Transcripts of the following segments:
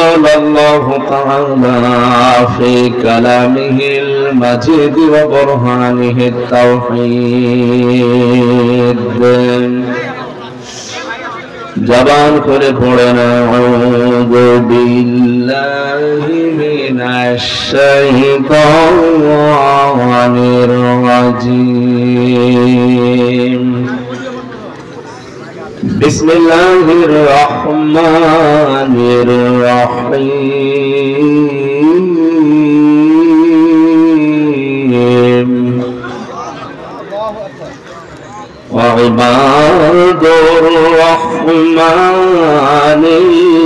قال الله تعالى في كلامه المجيد وبرهانه التوحيد জবান করে পড়েন আউযু বিল্লাহি মিনাশ শাইতানির রাজীম বিসমিল্লাহির রহমানির রহিম وعباد الرحمن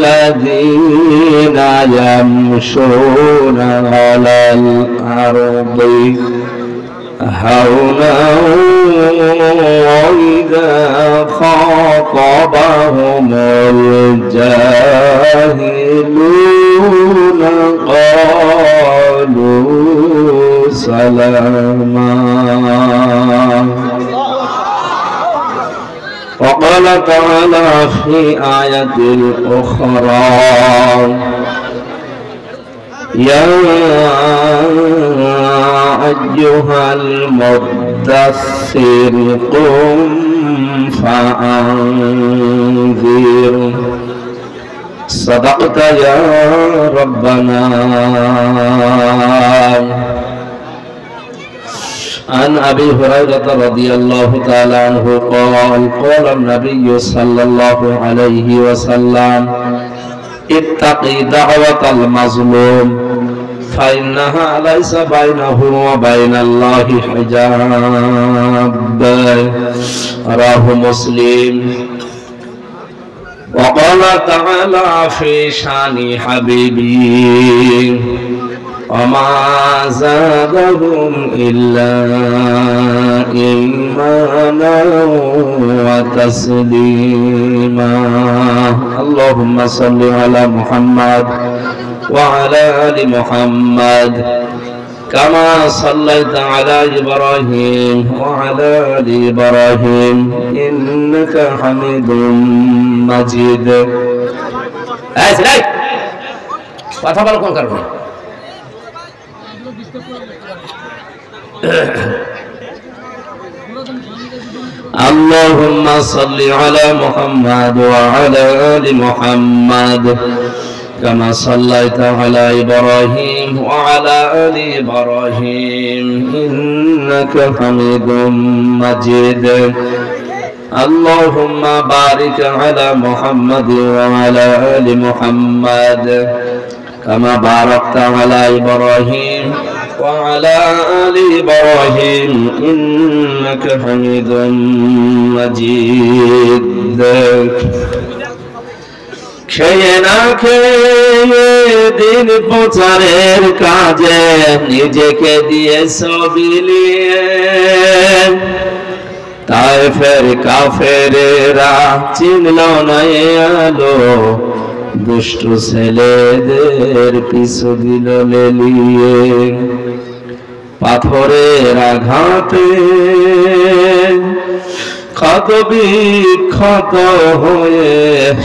الذين يمشون على الأرض هونا وإذا خاطبهم الجاهلون قالوا سلاما وقال تعالى في آية أخرى يا أيها المدثر قم فأنذر صدقت يا ربنا عن أبي هريرة رضي الله تعالى عنه قال قال النبي صلى الله عليه وسلم اتقي دعوة المظلوم فإنها ليس بينه وبين الله حجاب رواه مسلم وقال تعالى في شان حبيبي وما زادهم إلا إيمانا وتسليما اللهم صل على محمد وعلى آل محمد كما صليت على إبراهيم وعلى آل إبراهيم إنك حميد مجيد কথা বলো কোন কারণে اللهم صل على محمد وعلى آل محمد كما صليت على إبراهيم وعلى آل إبراهيم إنك حميد مجيد اللهم بارك على محمد وعلى آل محمد كما باركت على إبراهيم وعلى آل إبراهيم إنك حميد مجيد খেয়ে না খেয়ে দিন প্রচারের কাজে নিজেকে দিয়েছ বিলিয়ে তায়েফের কাফেরেরা চিনল না আলো দুষ্ট ছেলেদের পিছু দিল লেলিয়ে পাথরের আঘাতে ক্ষত বিক্ষত হয়ে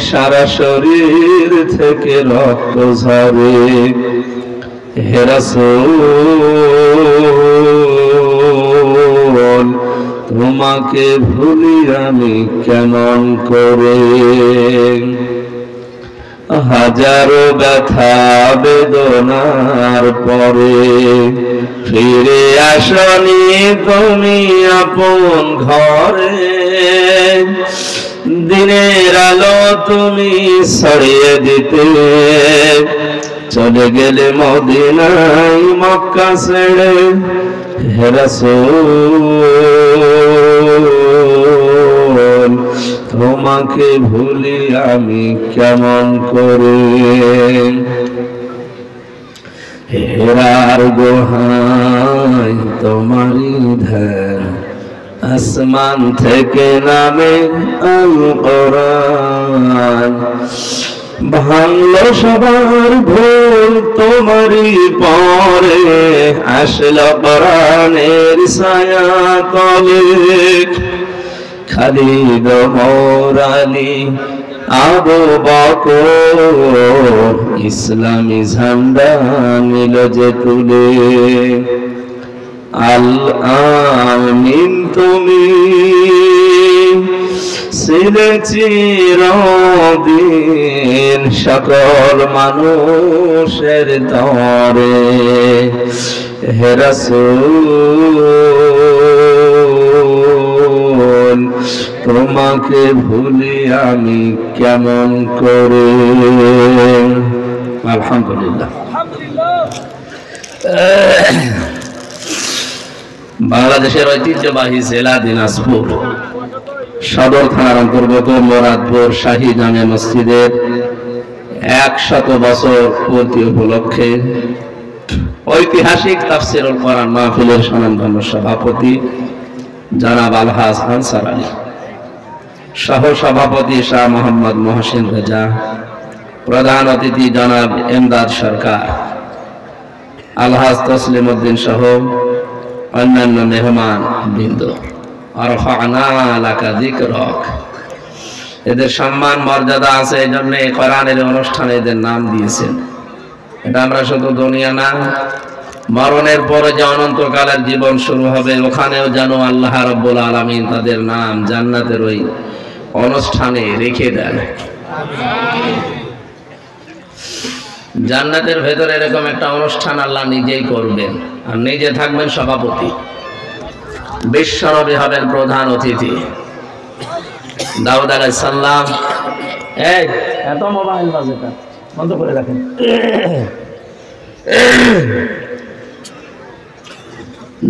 সারা শরীর থেকে রক্ত ঝরে হে রাসূল তোমাকে ভুলি আমি কেমন করে হাজারো ব্যথা বেদনার পরে ফিরে আসনি তুমি আপন ঘরে দিনের আলো তুমি ছড়িয়ে দিতে চলে গেলে মদিনায় মক্কা ছেড়ে হে রাসূল তোমাকে ভুলি আমি কেমন করে হেরার গোহাই তোমারি ধ্যান আসমান থেকে নামে আল কোরআন ভাঙলো সবার ভুল তোমারই পরে আসলো কোরআনের ছায়া তলে খালিদ ওমর আলী আবু বকর ইসলামী ঝান্ডা নিল যে তুলে। আল আমিন তুমি ছিলে চিরদিন সকল মানুষের তরে। হে রাসূল তোমাকে ভুলি আমি কেমন করে। আলহামদুলিল্লাহ। বাংলাদেশের ঐতিহ্যবাহী জেলা দিনাজপুর সদর থানার অন্তর্গত মোরাদপুর শাহী জামে মসজিদের 100 বছর পূর্তি উপলক্ষে ঐতিহাসিক তাফসীরুল কোরআন মাহফিলের স্বনামধন্য সভাপতি জনাব আলহাজ আনসার আলী, সহ সভাপতি শাহ মোহাম্মদ মহসিন রেজা, প্রধান অতিথি জনাব এমদাদ সরকার, আলহাজ তসলিম উদ্দিন সহ অন্যান্য মেহমান বৃন্দ, এদের সম্মান মর্যাদা আছে, এই জন্য কোরআনের অনুষ্ঠানে এদের নাম দিয়েছেন। এটা আমরা শুধু দুনিয়া না, মরণের পরে যে অনন্তকালের জীবন শুরু হবে ওখানেও যেন আল্লাহ রাব্বুল আলামিন তাদের নাম জান্নাতের ওই অনুষ্ঠানে রেখে দেন। জান্নাতের ভেতরে এরকম একটা অনুষ্ঠান আল্লাহ নিজেই করবেন, আর নিজে থাকবেন সভাপতি, বিশ্বনবী হবেন প্রধান অতিথি। দাউদ আলাইহিস সালাম, এই এত মোবাইল বাজেটা বন্ধ করে রাখেন।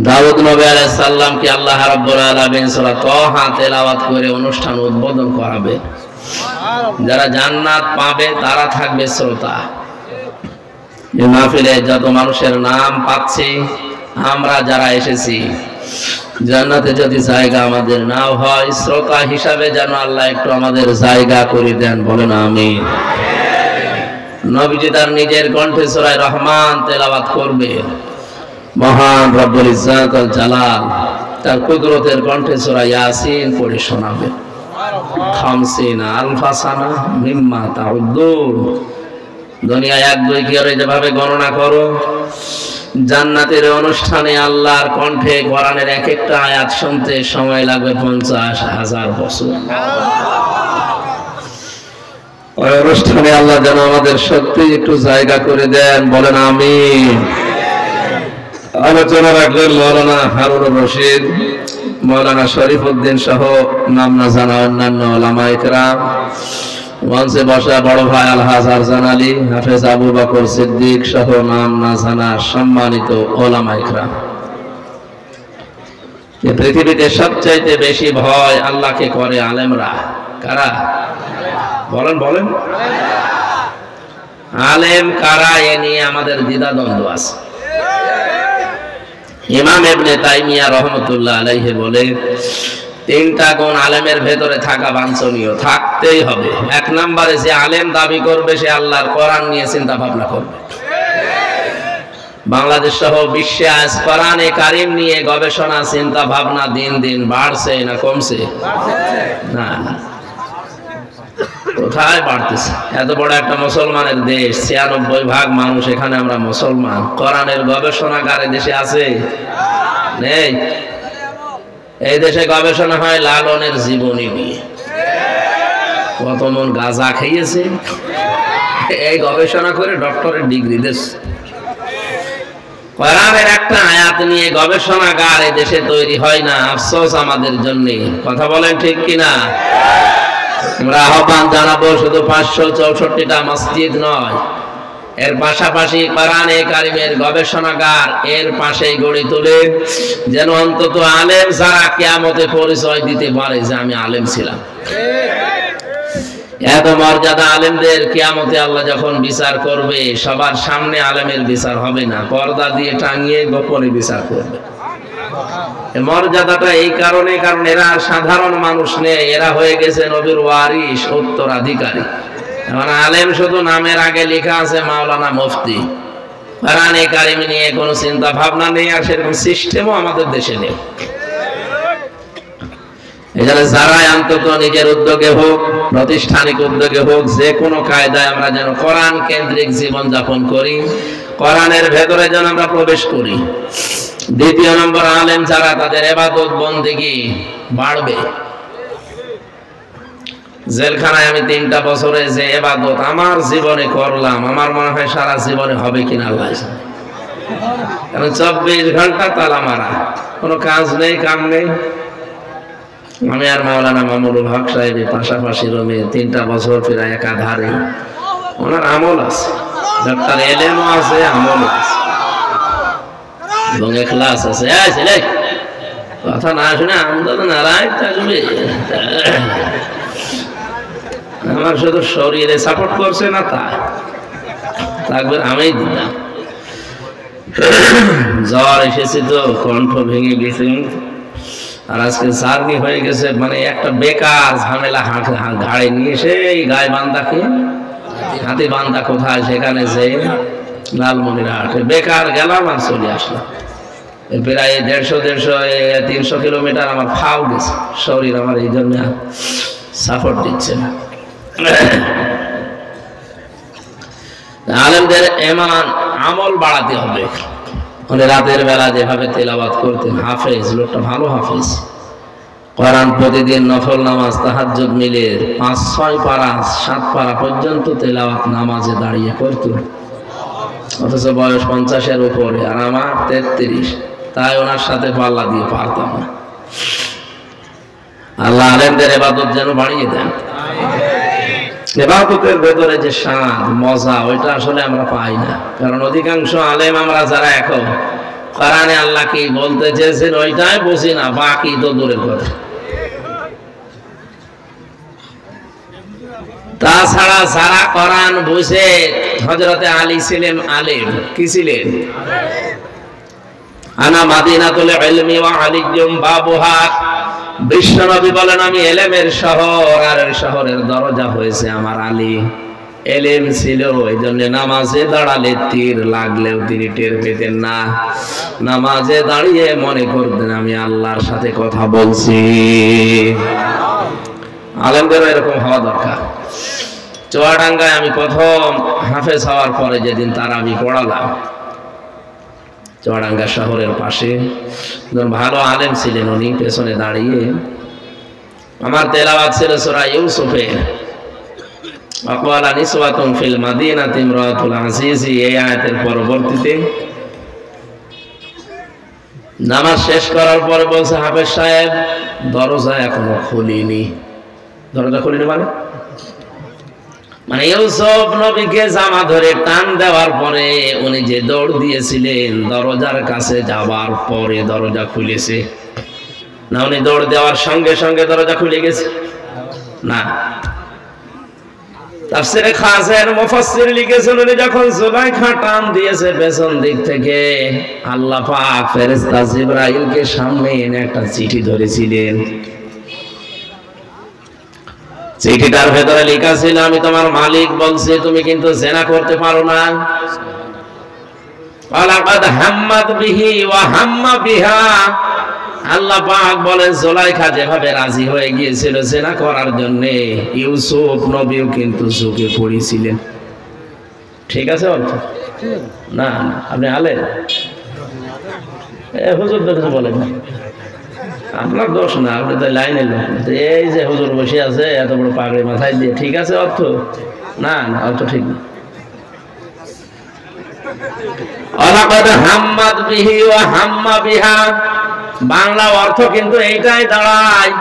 দাউদ নবী আলাইহিস সালামকে আল্লাহ রাব্বুল আলামিন সূরা তাহা তেলাওয়াত করে অনুষ্ঠান উদ্বোধন করাবে। যারা জান্নাত পাবে তারা থাকবে শ্রোতা। এই মাহফিলে যত মানুষের নাম পাচ্ছি আমরা যারা এসেছি, জান্নাতে যদি জায়গা আমাদের নাও হয়, শ্রোতা হিসাবে যেন আল্লাহ একটু আমাদের জায়গা করে দেন, বলেন আমিন। নবীজি তার নিজের কণ্ঠে সূরা রহমান তেলাওয়াত করবে, মহান রব্বুল ইজ্জত ওয়াল জালাল তার কুদরতের কণ্ঠে সূরা ইয়াসিন পড়ে শোনাবে। 50 আলফা সানা মিম্মা তাউদ্দুন, দুনিয়া 1-2 করে যেভাবে গণনা করো, জান্নাতের অনুষ্ঠানে আল্লাহর কণ্ঠে কোরআনের এক একটা আয়াত শুনতে সময় লাগবে 50,000 বছর। ওই অনুষ্ঠানে আল্লাহ যেন আমাদের সত্যি একটু জায়গা করে দেন, বলেন আমিন। আলোচনা রাখলেন মৌলানা হারুনুর রশিদ, মৌলানা শরীফ উদ্দিন সহ নাম না জানা অন্যান্য উলামায়ে কেরাম, মঞ্চে বসা বড় ভাই আলহাজ আরজান আলী, হাফেজ আবু বকর সিদ্দিক সহ নাম না জানা সম্মানিত উলামায়ে কেরাম। এই পৃথিবীতে সবচাইতে বেশি ভয় আল্লাহকে করে আলেমরা। কারা? বলেন বলেন, আলেম কারা? এ নিয়ে আমাদের দ্বিধাদ্বন্দ্ব আছে। ইমাম ইবনে তাইমিয়া রাহমাতুল্লাহ আলাইহি বলে, 3টা গুণ আলেমের ভেতরে থাকা বাঞ্ছনীয়, থাকতেই হবে। 1 নম্বরে যে আলেম দাবি করবে সে আল্লাহর কোরআন নিয়ে চিন্তা ভাবনা করবে। বাংলাদেশ সহ বিশ্বে আজ কোরআনে কারীম নিয়ে গবেষণা চিন্তা ভাবনা দিন দিন বাড়ছে না কমছে? না, কোথায় বাড়তেছে? এত বড় একটা মুসলমানের দেশ, 96% মানুষ, এখানে আমরা মুসলমান, কোরআনের গবেষণাগার দেশে আছে? নেই। এই দেশে গবেষণা হয় লালনের জীবনী নিয়ে, কত মন গাঁজা খেয়েছে, এই গবেষণা করে ডক্টরের ডিগ্রি দিচ্ছে। কোরআনের একটা আয়াত নিয়ে গবেষণাগার এই দেশে তৈরি হয় না, আফসোস আমাদের জন্য। কথা বলেন ঠিক কিনা? আমরা আহ্বান জানাবো, শুধু 564টা মসজিদ নয়, এর পাশাপাশি কোরআনে কারীমের গবেষণাগার এর পাশেই গড়ে তোলে, যেন অন্তত আলেম যারা কিয়ামতে পরিচয় দিতে পারে যে আমি আলেম ছিলাম। এত মর্যাদা আলেমদের, কিয়ামতে আল্লাহ যখন বিচার করবে সবার সামনে আলেমের বিচার হবে না, পর্দা দিয়ে টাঙিয়ে গোপনে বিচার করবে। মর্যাদাটা এই কারণে, কারণ এরা সাধারণ মানুষ নেই, এরা হয়ে গেছে নবীর ওয়ারিস, উত্তরাধিকারী। এখন আলেম শুধু নামের আগে লেখা আছে মাওলানা মুফতি, কোরআনে কারীম নিয়ে কোনো চিন্তা ভাবনা নেই, আর সেরকম সিস্টেমও আমাদের দেশে নেই। এখানে যারাই অন্তত নিজের উদ্যোগে হোক, প্রাতিষ্ঠানিক উদ্যোগে হোক, যে কোনো কায়দায় আমরা যেন কোরআন কেন্দ্রিক জীবন যাপন করি, কোরআনের ভেতরে যেন আমরা প্রবেশ করি। দ্বিতীয় নম্বর, আলেম যারা, তাদের ইবাদত বন্দেগী বাড়বে। জেলখানায় আমি 3টা বছরে যে ইবাদত আমার জীবনে করলাম, আমার মনে হয় সারা জীবনে হবে কিনা আল্লাহ জানে। কারণ 24 ঘন্টা তালা মারা, কোনো কাজ নেই, কাম নেই। আমি আর মাওলানা মামুনুল হক সাহেব পাশাপাশি রুমে 3টা বছর প্রায় একাধারে। ওনার আমল আছে, ডাক্তার এলেমও আছে, আমল আছে এবং ইখলাস আছে। কথা না শুনে আমদাদ নারায় থাকবে। আমার শুধু শরীরে সাপোর্ট করছে না, তা থাকবে আমি দিতাম। জ্বর এসেছে তো কণ্ঠ ভেঙে গেছে, আর আজকে জার্নি হয়ে গেছে, মানে একটা বেকার ঝামেলা ঘাড়ে নিয়ে সেই গায়ে বান্দাকে, হাতি বান্দা কোথায়, সেখানে যে লালমনিরহাট বেকার গেলাম আর চলে আসলাম। প্রায় 150-300 কিলোমিটার আমার ফাও গেছে, শরীর আমার এই জন্য সাপোর্ট দিচ্ছে না। আলেমদের ঈমান আমল বাড়াতে হবে। মানে রাতের বেলা যেভাবে তেলাওয়াত করতেন, হাফেজ, লোকটা ভালো হাফেজ, কোরআন প্রতিদিন নফল নামাজ তাহাজ্জুদ মিলে 5-6 পারা 7 পারা পর্যন্ত তেলাওয়াত নামাজে দাঁড়িয়ে করত, অথচ বয়স 50-এর উপরে, আর আমার 33। তাই ওনার সাথে পাল্লা দিয়ে পারতাম না। আল্লাহ আলেমদের ইবাদত যেন বাড়িয়ে দেন। ইবাদতের ভেতরে যে স্বাদ, মজা, ওইটা আসলে আমরা পাই না। কারণ অধিকাংশ আলেম আমরা যারা এখন কোরআনে আল্লাহ কি বলতে চেয়েছেন ওইটাই বুঝি না, বাকি তো দূরের কথা। তাছাড়া যারা কোরআন বুঝে, হযরতে আলী ছিলেন আলেম। কি ছিলেন? আনা মাদিনাতুল ইলমি ওয়া আলিয়্যুম বাবুহা। বিশ্বনবী বলেন, আমি এলেমের শহর, আর এই শহরের দরজা হয়েছে আমার আলী। এলেম ছিল, এই জন্য নামাজে দাঁড়ালে তীর লাগলেও তিনি টের পেতেন না। নামাজে দাঁড়িয়ে মনে করতেন আমি আল্লাহর সাথে কথা বলছি। আলেমদেরও এরকম হওয়া দরকার। চুয়াডাঙ্গায় আমি প্রথম হাফেজ হওয়ার পরে যেদিন তারাবি পড়ালাম, চুয়াডাঙ্গা শহরের পাশে ভালো আলেম ছিলেন উনি, পেছনে দাঁড়িয়ে আমার তেলাওয়াত ছিল সূরা ইউসুফের, আকালা নিসওয়াতুন ফিল মাদিনাতি ইমরাতুল আজিজ, এই আয়াতের পরবর্তীতে নামাজ শেষ করার পরে বলছে, হাফেজ সাহেব দরজা এখনো খুলিনি। দরজা খুলিনি মানে ইউসুফ নবীকে জামা ধরে টান দেওয়ার পরে উনি যে দৌড় দিয়েছিলেন, দরজার কাছে যাবার পরে দরজা খুলেছে না? উনি দৌড় দেওয়ার সঙ্গে সঙ্গে দরজা খুলে গেছে না? তাফসীরে খাসের মুফাসসির লিখেছেন, উনি যখন জুলাইখা টান দিয়েছে পেছন দিক থেকে, আল্লাহ পাক ফেরেশতা জিবরাইলকে সামনে এনে একটা চিঠি ধরেছিলেন। চিঠিটার ভেতরে লেখা ছিল, আমি তোমার মালিক বলছি তুমি কিন্তু জিনা করতে পারো না। ওয়ালাকাদ হাম্মাত বিহি ওয়া হাম্মা বিহা। আল্লাহ পাক বলেন, জুলাইখা যেভাবে রাজি হয়ে গিয়েছিল জিনা করার জন্য, ইউসুফ নবীও কিন্তু ঝুঁকে পড়েছিলেন। ঠিক আছে অর্থ? না আপনি আলেন, হুজুর তো কিছু বলেন না, আপনার দোষ না, আপনি তো লাইনের লোক। এই যে হুজুর বসে আছে এত বড় পাগড়ি মাথায় দিয়ে, ঠিক আছে অর্থ? না না, অর্থ ঠিক না। ওয়ালাকাদ হাম্মাত বিহি ওয়া হাম্মা বিহা, বাংলা অর্থ কিন্তু এইটাই দাঁড়ায়,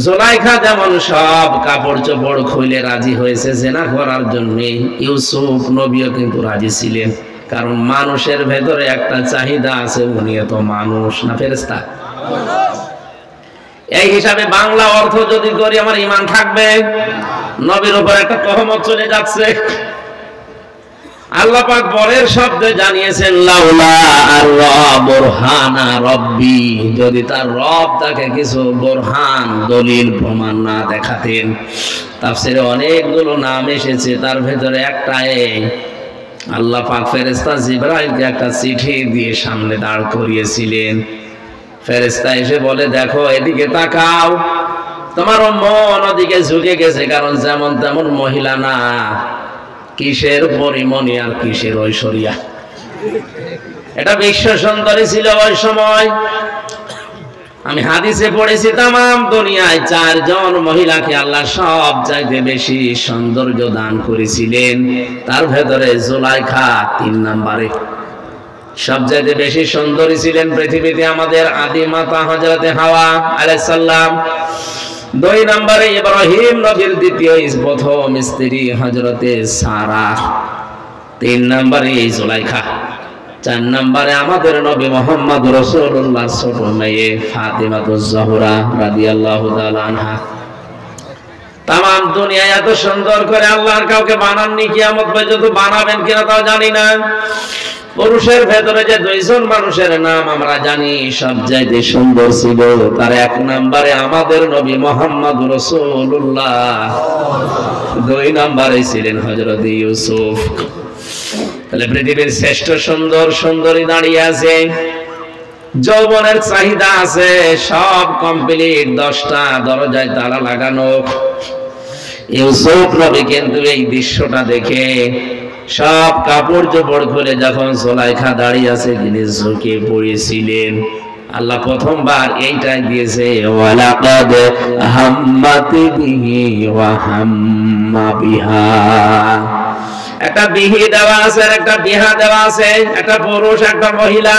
জুলাইখা যেমন সব কাপড় চোপড় খুলে রাজি হয়েছে জিনা করার জন্য, ইউসুফ নবীও কিন্তু রাজি ছিলেন। কারণ মানুষের ভেতরে একটা চাহিদা আছে, উনি তো মানুষ না ফেরেশতা। এই হিসাবে বাংলা অর্থ যদি করি, আমার ঈমান থাকবে? নবীর উপর একটা তহমত চলে যাচ্ছে। আল্লাহ পাক পরের শব্দে জানিয়েছেন, লাউলা আর-বুরহানা রব্বি, যদি তার রব তাকে কিছু বুরহান, দলিল, প্রমাণ না দেখাতেন। তাফসীরে অনেকগুলো নাম এসেছে, তার ভেতরে একটাই আল্লাহ পাক ফেরেশতা জিবরাইলকে একটা চিঠি দিয়ে সামনে দাঁড় করিয়েছিলেন। ফেরেশতা এসে বলে, দেখো এদিকে তাকাও, তোমার মন ওদিকে ঝুঁকে গেছে, কারণ যেমন তেমন মহিলা না, কিসের পরিমণি আর কিসের ঐশ্বরিয়া। এটা বিশ্ব সুন্দরী ছিল ওই সময়। আমি হাদিসে পড়েছি তামাম দুনিয়ায় 4 জন মহিলাকে আল্লাহ সব চাইতে বেশি সৌন্দর্য দান করেছিলেন, তার ভেতরে জুলাইখা 3 নম্বরে। সবচাইতে বেশি সুন্দরী ছিলেন পৃথিবীতে আমাদের আদি মাতা হযরতে হাওয়া আলাইহিস সালাম। 2 নম্বরে ইব্রাহিম নবীর দ্বিতীয় প্রথম স্ত্রী হযরতে সারা। 3 নম্বরে জুলাইখা। 4 নম্বরে আমাদের নবী মুহাম্মদ রাসূলুল্লাহ ছোট মেয়ে ফাতিমাতুজ জোহরা রাদিয়াল্লাহু তাআলা আনহা। তামাম দুনিয়া এত সুন্দর করে আল্লাহর কাউকে বানাননি, কিয়ামত পর্যন্ত বানাবেন কিনা তাও জানি না। পুরুষের ভেতরে যে 2 জন মানুষের নাম আমরা জানি সবচাইতে সুন্দর ছিল, তার 1 নম্বরে আমাদের নবী মুহাম্মদ রাসূলুল্লাহ, 2 নম্বরে ছিলেন হযরত ইউসুফ। তাহলে পৃথিবীর শ্রেষ্ঠ সুন্দর সুন্দরী দাঁড়িয়ে আছে, যৌবনের চাহিদা আছে, সব কমপ্লিট, 10টা দরজায় তালা লাগানো। ইউসুফ নবী কিন্তু এই দৃশ্যটা দেখে সব কাপড় চোপড় খুলে যখন জুলাইখা দাঁড়িয়ে আছে তিনি ঝুঁকে পড়েছিলেন। আল্লাহ প্রথমবার এইটাই দিয়েছে, ওয়ালাকাদ হাম্মাত বিহি ওয়া হাম্মা বিহা। একটা বিহি দেওয়া আছে আর একটা বিহা দেওয়া আছে, একটা পুরুষ একটা মহিলা।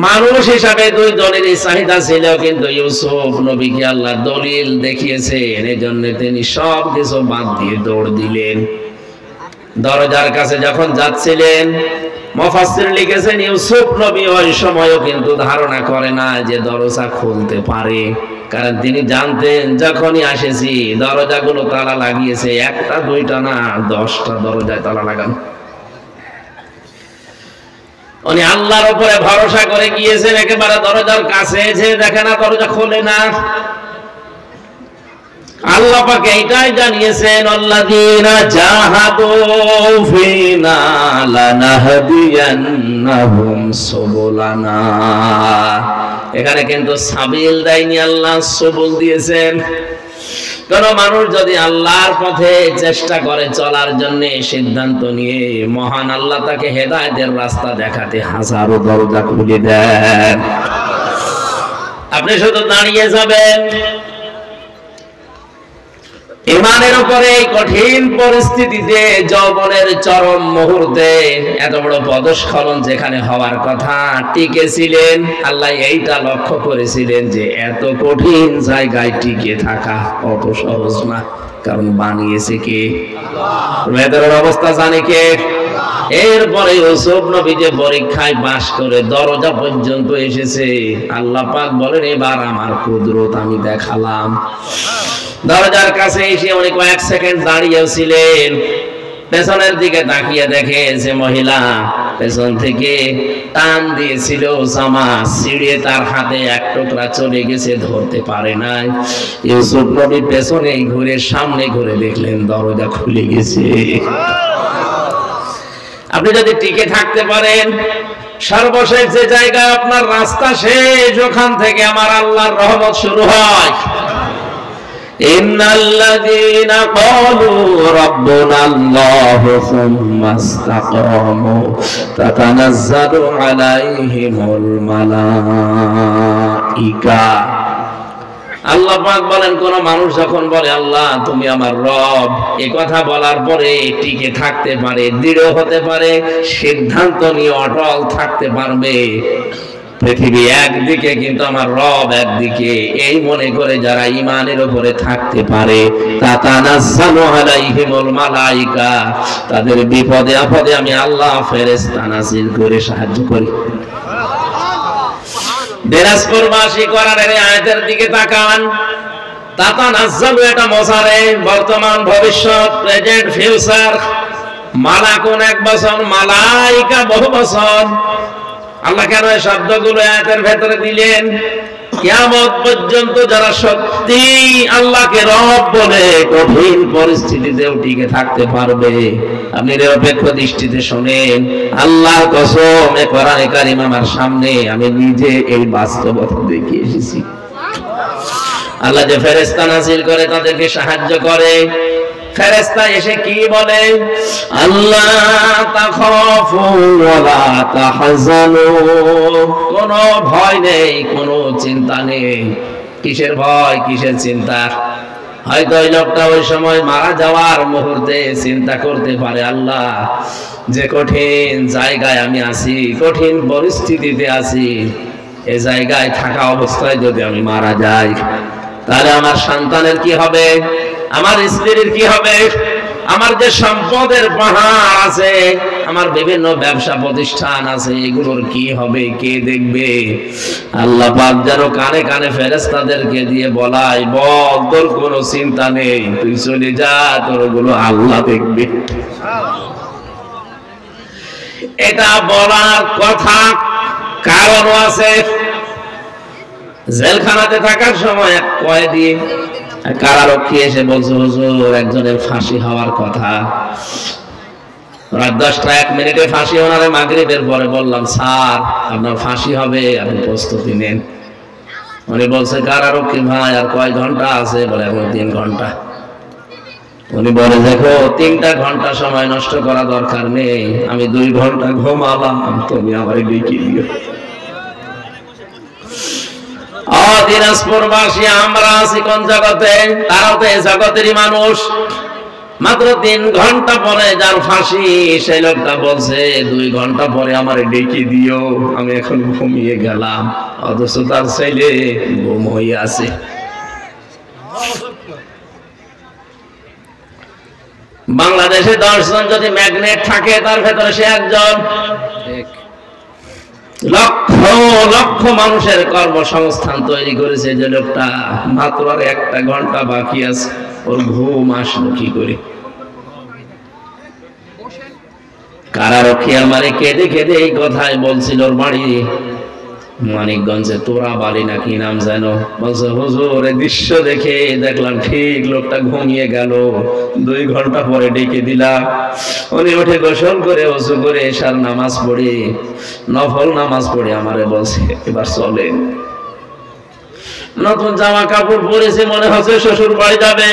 মানুষ হিসাবে 2 জনেরই চাহিদা ছিল, কিন্তু ইউসুফ নবীকে আল্লাহ দলিল দেখিয়েছেন, এজন্য তিনি সব কিছু বাদ দিয়ে দৌড় দিলেন। দরজার কাছে যখন যাচ্ছিলেন, মুফাসসির লিখেছেন ইউসুফ নবী ওই সময়ও কিন্তু ধারণা করে না যে দরজা খুলতে পারে, কারণ তিনি জানতেন যখনই আসেছি দরজাগুলো তালা লাগিয়েছে, 1টা 2টা না, 10টা দরজায় তালা লাগানো। উনি আল্লাহর উপরে ভরসা করে গিয়েছেন, একেবারে দরজার কাছে যে দেখে না দরজা খোলে না। আল্লাহ পাক এইটাই জানিয়েছেন, আল্লাযীনা জাহাদু ফিনা লানাহদিয়ান্নাহুম সুবুলানা। এখানে কিন্তু সাবিল দেয়নি, আল্লাহ সুবুল দিয়েছেন। কোন মানুষ যদি আল্লাহর পথে চেষ্টা করে চলার জন্য সিদ্ধান্ত নিয়ে, মহান আল্লাহ তাকে হেদায়েতের রাস্তা দেখাতে হাজারো দরজা খুলে দেন। আপনি শুধু দাঁড়িয়ে যাবেন। ইমানের উপরে এই কঠিন পরিস্থিতিতে, যৌবনের চরম মুহূর্তে, এত বড় পদস্খলন যেখানে হওয়ার কথা, টিকেছিলেন। আল্লাহ এইটা লক্ষ্য করেছিলেন যে এত কঠিন জায়গায় টিকে থাকা অত সহজ না, কারণ বানিয়েছে কে? ভেতরের অবস্থা জানে কে? এরপরে ইউসুফ নবী যে পরীক্ষায় পাশ করে দরজা পর্যন্ত এসেছে, আল্লাহ পাক বলেন এবার আমার কুদরত আমি দেখালাম। দরজার কাছে এসে উনি কয়েক সেকেন্ড দাঁড়িয়েছিলেন, পেছনের দিকে তাকিয়ে দেখে যে মহিলা পেছন থেকে টান দিয়েছিল জামা ছিঁড়ে তার হাতে 1 টুকরা চলে গেছে, ধরতে পারে নাই। ইউসুফ নবী পেছনে ঘুরে সামনে ঘুরে দেখলেন দরজা খুলে গেছে। আপনি যদি টিকে থাকতে পারেন, সর্বশেষ যে জায়গা আপনার রাস্তা শেষ, ওখান থেকে আমার আল্লাহর রহমত শুরু হয়। ইন্নাল্লাযীনা ক্বালু রাব্বুনাল্লাহু সুম্মা ইসতাকামু তাতানাজ্জালু আলাইহিমুল মালাঈকা। আল্লাহ পাক বলেন, কোন মানুষ যখন বলে আল্লাহ তুমি আমার রব, এই কথা বলার পরে টিকে থাকতে পারে, দৃঢ় হতে পারে, সিদ্ধান্ত নিয়ে অটল থাকতে পারবে। পৃথিবী একদিকে কিন্তু আমার রব একদিকে, এই মনে করে যারা ইমানের উপরে থাকতে পারে, তাতানাজ্জালু আলাইহিমুল মালাঈকা, তাদের বিপদে আপদে আমি আল্লাহ ফেরেশতা নাযিল করে সাহায্য করি। দিনাজপুরবাসী কোরআনের আয়াতের দিকে তাকান। তাতানাজ্জালু এটা মজারে, বর্তমান ভবিষ্যৎ, প্রেজেন্ট ফিউচার। মালাকুন 1 বছর, মালাইকা বহু বছর। আল্লাহ কেন এই শব্দগুলো আয়াতের ভেতরে দিলেন? কিয়ামত পর্যন্ত যারা সত্যি আল্লাহকে রব বলে কঠিন পরিস্থিতিতেও টিকে থাকতে পারবে, আপনি নিরপেক্ষ দৃষ্টিতে শোনেন, আল্লাহর কসম এ কোরআনে কারীম আমার সামনে আমি নিজে এই বাস্তবতা দেখে এসেছি। আল্লাহ যে ফেরেশতা নাযিল করে তাদেরকে সাহায্য করে, ফেরেশতা এসে কি বলে, আল্লাহ তাখাফু ওয়া লা তাহজানু, কোনো ভয় নেই, কোনো চিন্তা নেই। কিসের ভয়, কিসের চিন্তা? হয়তো ওই লোকটা ওই সময় মারা যাওয়ার মুহূর্তে চিন্তা করতে পারে, আল্লাহ যে কঠিন জায়গায় আমি আছি, কঠিন পরিস্থিতিতে আছি, এই জায়গায় থাকা অবস্থায় যদি আমি মারা যাই তাহলে আমার সন্তানের কি হবে, আমার স্ত্রীর কি হবে, আমার যে সম্পদের পাহাড় আছে, আমার বিভিন্ন ব্যবসা প্রতিষ্ঠান আছে, এগুলোর কি হবে, কে দেখবে? আল্লাহ পাক যেন কানে কানে ফেরেশতাদেরকে দিয়ে বলায়, বল তোর কোনো চিন্তা নেই, তুই চলে যা, তোর ওগুলো আল্লাহ দেখবে। এটা বলার কথা কারণও আছে। জেলখানাতে থাকার সময় এক কয়েদি কারারক্ষী এসে বলছে, হুজুর একজনের ফাঁসি হওয়ার কথা, রাত 10টা 1 মিনিটে ফাঁসি, ওনারে মাগরিবের পরে বললাম, স্যার আপনার ফাঁসি হবে, আপনি প্রস্তুতি নেন। উনি বলছে, কারারক্ষী ভাই আর কয় ঘন্টা আছে? বলে এখন 3 ঘন্টা। উনি বলে, দেখো 3টা ঘন্টা সময় নষ্ট করা দরকার নেই, আমি 2 ঘন্টা ঘুমালাম, তুমি আমার ডেকে দিও। দিনাজপুরবাসী আমরা আছি কোন জগতে? তারাও তো এই জগতেরই মানুষ। মাত্র 3 ঘন্টা পরে যার ফাঁসি, সেই লোকটা বলছে 2 ঘন্টা পরে আমার ডেকে দিও, আমি এখন ঘুমিয়ে গেলাম, অথচ তার ছেলে ঘুম হয়ে আছে। বাংলাদেশে 10 জন যদি ম্যাগনেট থাকে, তার ভেতরে সে একজন। লক্ষ লক্ষ মানুষের কর্মসংস্থান তৈরি করেছে যে লোকটা, মাত্র আর 1টা ঘন্টা বাকি আছে, ওর ঘুম আসলো কি করে? কারারক্ষী আমারে কেঁদে কেঁদে এই কথাই বলছিল, ওর বাড়ি মানিকগঞ্জে, তোরা বাড়ি না কি নাম জানো? বলছে, হুজুর এই দৃশ্য দেখে দেখলাম ঠিক লোকটা ঘুমিয়ে গেল, 2 ঘন্টা পরে ডেকে দিলাম, উনি উঠে গোসল করে ওযু করে এশার নামাজ পড়ে, নফল নামাজ পড়ে আমারে বলছে, এবার চলেন। নতুন জামা কাপড় পরেছে, মনে হচ্ছে শ্বশুর বাড়ি যাবে।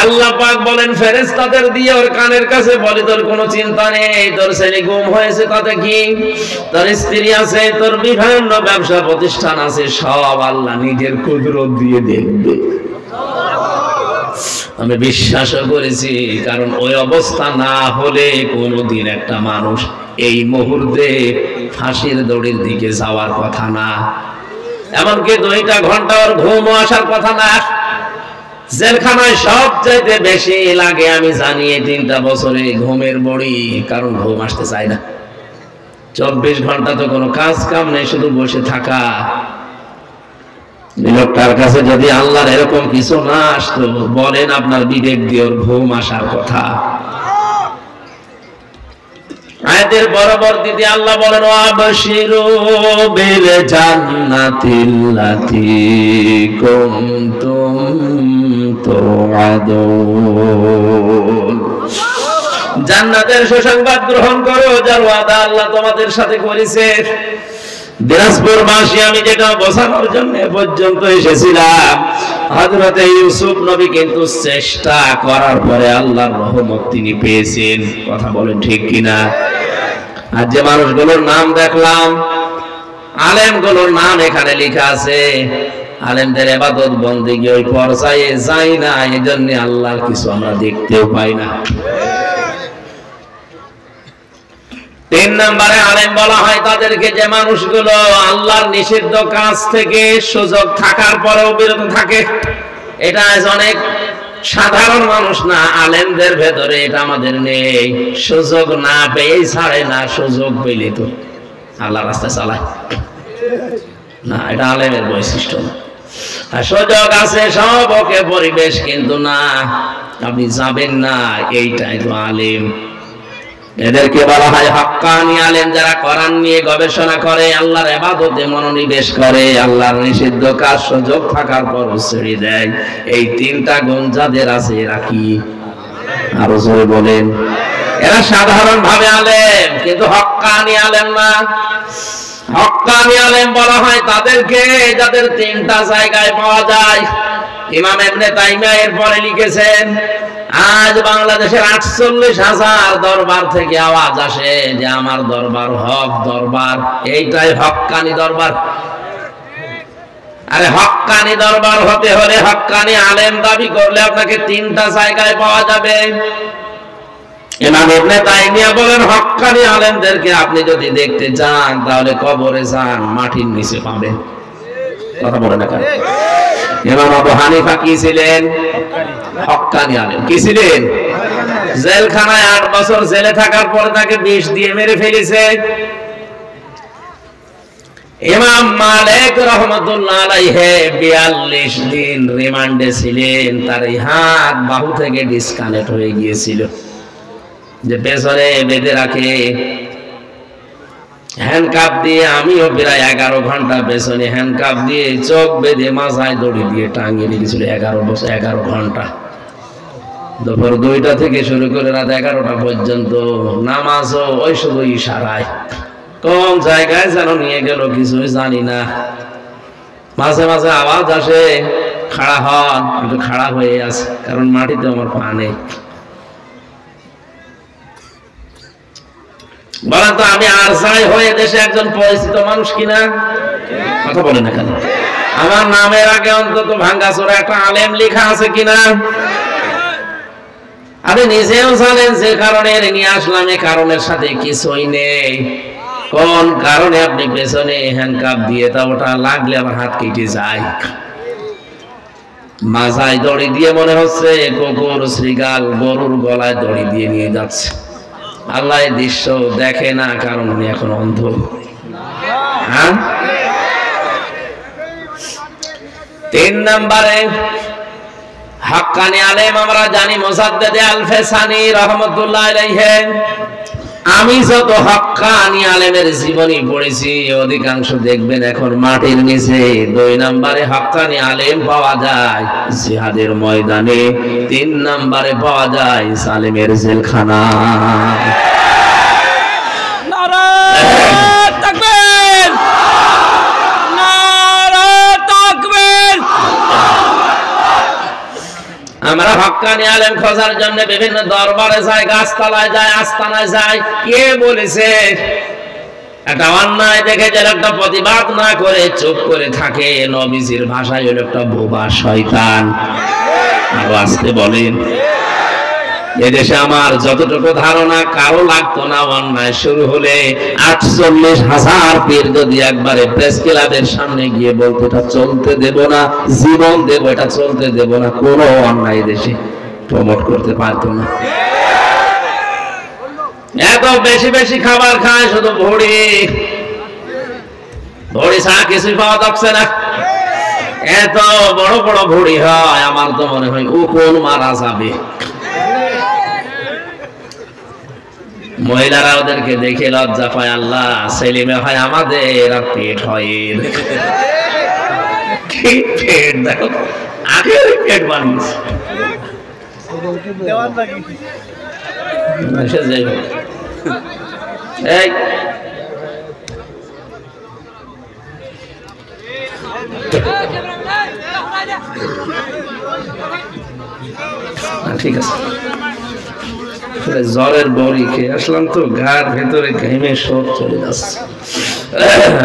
আল্লাহ পাক বলেন ফেরেশতাদের দিয়ে ওর কানের কাছে বলে, তোর কোনো চিন্তা নেই, তোর ছেলে গুম হয়েছে তাতে কি, তোর স্ত্রী আছে, তোর বিভিন্ন ব্যবসা প্রতিষ্ঠান আছে, সব আল্লাহ নিজের কুদরত দিয়ে দেখবে। আমি বিশ্বাসও করেছি, কারণ ওই অবস্থা না হলে কোনোদিন একটা মানুষ এই মুহূর্তে ফাঁসির দড়ির দিকে যাওয়ার কথা না, এমনকি 2টা ঘন্টা ওর ঘুমও আসার কথা না। জেলখানায় সবচাইতে বেশি লাগে আমি জানি এই 3টা বছরে ঘুমের বড়ি, কারণ ঘুম আসতে চায় না। 24 ঘন্টা তো কোনো কাজ কাম নেই, শুধু বসে থাকা। লোকটার কাছে যদি আল্লাহর এরকম কিছু না আসতো, বলেন আপনার বিবেক দিয়ে ওর ঘুম আসার কথা? আয়াতের পরবর্তীতে আল্লাহ বলেন, আবশিরু বিল জান্নাতিল্লাতী কুনতুম তুআদুন, জান্নাতের সুসংবাদ গ্রহণ করো, যার ওয়াদা আল্লাহ তোমাদের সাথে করেছে। দিনাজপুরবাসী আমি যেটা বোঝানোর জন্য পর্যন্ত এসেছিলাম, হযরতে ইউসুফ নবী কিন্তু চেষ্টা করার পরে আল্লাহর রহমত তিনি পেয়েছেন। কথা বলেন ঠিক কিনা? আর যে মানুষগুলোর নাম দেখলাম, আলেমগুলোর নাম এখানে লেখা আছে, আলেমদের ইবাদত বন্দেগী ওই পর্যায়ে যায় না, এজন্য আল্লাহর কিছু আমরা দেখতেও পাই না। 3 নম্বরে আলেম বলা হয় তাদেরকে যে মানুষগুলো আল্লাহর নিষিদ্ধ কাজ থেকে সুযোগ থাকার পরেও বিরত থাকে। এটা অনেক সাধারণ মানুষ না, আলেমদের ভেতরে এটা আমাদের নেই। সুযোগ না পেয়েই ছাড়ে না, সুযোগ পেলে তো আল্লাহর রাস্তায় চালায় না, এটা আলেমের বৈশিষ্ট্য না। আর সুযোগ আছে সব ওকে, পরিবেশ কিন্তু না, আপনি যাবেন না, এইটাই তো আলেম। এদেরকে বলা হয় হক্কানি আলেম, যারা কোরআন নিয়ে গবেষণা করে, আল্লাহর ইবাদতে মনোনিবেশ করে, আল্লাহর নিষিদ্ধ কাজ সুযোগ থাকার পরও ছেড়ে দেয়। এই তিনটা গুণ যাদের আছে এরা কি? আরো জোরে বলেন। এরা সাধারণ ভাবে আলেম, কিন্তু হক্কানি আলেম না। হক্কানি আলেম বলা হয় তাদেরকে যাদের তিনটা জায়গায় পাওয়া যায়। ইমাম ইবনে তাইমিয়া এর পরে লিখেছেন, আজ বাংলাদেশের 48,000 দরবার থেকে আওয়াজ আসে যে আমার দরবার হক দরবার, এইটাই হক্কানি দরবার। আরে হক্কানি দরবার হতে হলে, হক্কানি আলেম দাবি করলে আপনাকে তিনটা জায়গায় পাওয়া যাবে। ইমাম ইবনে তাইমিয়া বলেন, হক্কানি আলেমদেরকে আপনি যদি দেখতে চান তাহলে কবরে যান, মাটির নিচে পাবেন। কথা বলে না কেন? ইমাম আবু হানিফা কি ছিলেন? হক্কানি আলেম। কি ছিলেন? জেলখানায় 8 বছর জেলে থাকার পর তাকে বিষ দিয়ে মেরে ফেলেছে। ইমাম মালিক রাহমাতুল্লাহ আলাইহি 42 দিন রিমান্ডে ছিলেন। তার এই হাত বাহু থেকে ডিসকানেক্ট হয়ে গিয়েছিল, যে পেছনে বেঁধে রাখে হ্যান্ডকাপ দিয়ে। আমিও প্রায় 11 ঘন্টা পেছনে হ্যান্ডকাপ দিয়ে চোখ বেঁধে মাথায় দড়ি দিয়ে টাঙিয়ে রেখেছিল 11 ঘন্টা। দুপুর 2টা থেকে শুরু করে রাত 11টা পর্যন্ত। নামাজও ওই শুধু ইশারায়, কোন জায়গায় যেন নিয়ে গেল কিছুই জানি না। মাঝে মাঝে আওয়াজ আসে, খাড়া হন। কিন্তু খাড়া হয়ে আছে, কারণ মাটিতে আমার পা নেই। বলেন তো, আমি আর যাই হয়ে দেশে একজন পরিচিত মানুষ কিনা? কথা বলে না কেন? আমার নামের আগে অন্তত ভাঙ্গাচোরা একটা আলেম লেখা আছে কিনা? আপনি নিজেও জানেন যে কারণে নিয়ে আসলাম, এই কারণের সাথে কিছুই নেই। কোন কারণে আপনি পেছনে হ্যান্ডকাপ দিয়ে, তা ওটা লাগলে আমার হাত কেটে যায়। মাথায় দড়ি দিয়ে মনে হচ্ছে কুকুর শ্রীগাল গরুর গলায় দড়ি দিয়ে নিয়ে যাচ্ছে। আল্লাহ এই দৃশ্য দেখে না, কারণ উনি এখন অন্ধ। হ্যাঁ, 3 নম্বরে হক্কানি আলেম আমরা জানি মুসাদ্দেদ আল-ফেসানি রাহমাতুল্লাহ আলাইহি। আমি যত হক্কানি আলেমের জীবনী পড়েছি, অধিকাংশ দেখবেন এখন মাটির নিচে। 2 নম্বরে হক্কানি আলেম পাওয়া যায় জিহাদের ময়দানে। 3 নম্বরে পাওয়া যায় জালেমের জেলখানা। নারায়ে তাকবীর, নারায়ে তাকবীর। আমরা হক্কানি আলেম খোঁজার জন্য বিভিন্ন দরবারে যাই, গাছতলায় যাই, আস্তানায় যাই। কে বলেছে একটা অন্যায় দেখে যারা একটা প্রতিবাদ না করে চুপ করে থাকে, নবীজির ভাষায় হলো একটা বোবা শয়তান। আরো আসতে বলেন। এদেশে আমার যতটুকু ধারণা, কারো লাগতো না অন্যায় শুরু হলে 48,000 পীর যদি একবারে প্রেস ক্লাবের সামনে গিয়ে বলতো এটা চলতে দেব না, জীবন দেব, এটা চলতে দেব না, কোনো অন্যায় দেশে প্রমোট করতে পারতো না। এত বেশি বেশি খাবার খায়, শুধু ভড়ি ভড়ি ছাড়া কিছুই পাওয়া যাচ্ছে না। এত বড় বড় ভড়ি হয়, আমার তো মনে হয় উকুন মারা যাবে। মহিলারা ওদেরকে দেখে লজ্জা পায়, আল্লাহ ছেলে মেয়ে হয় আমাদের, আর পেট হয় এর। কি পেট দেখো, আগের পেট বানিয়েছে। এই ঠিক আছে, জ্বরের বড়ি খেয়ে আসলাম তো, ঘাড় ভেতরে ঘেমে সব চলে যাচ্ছে।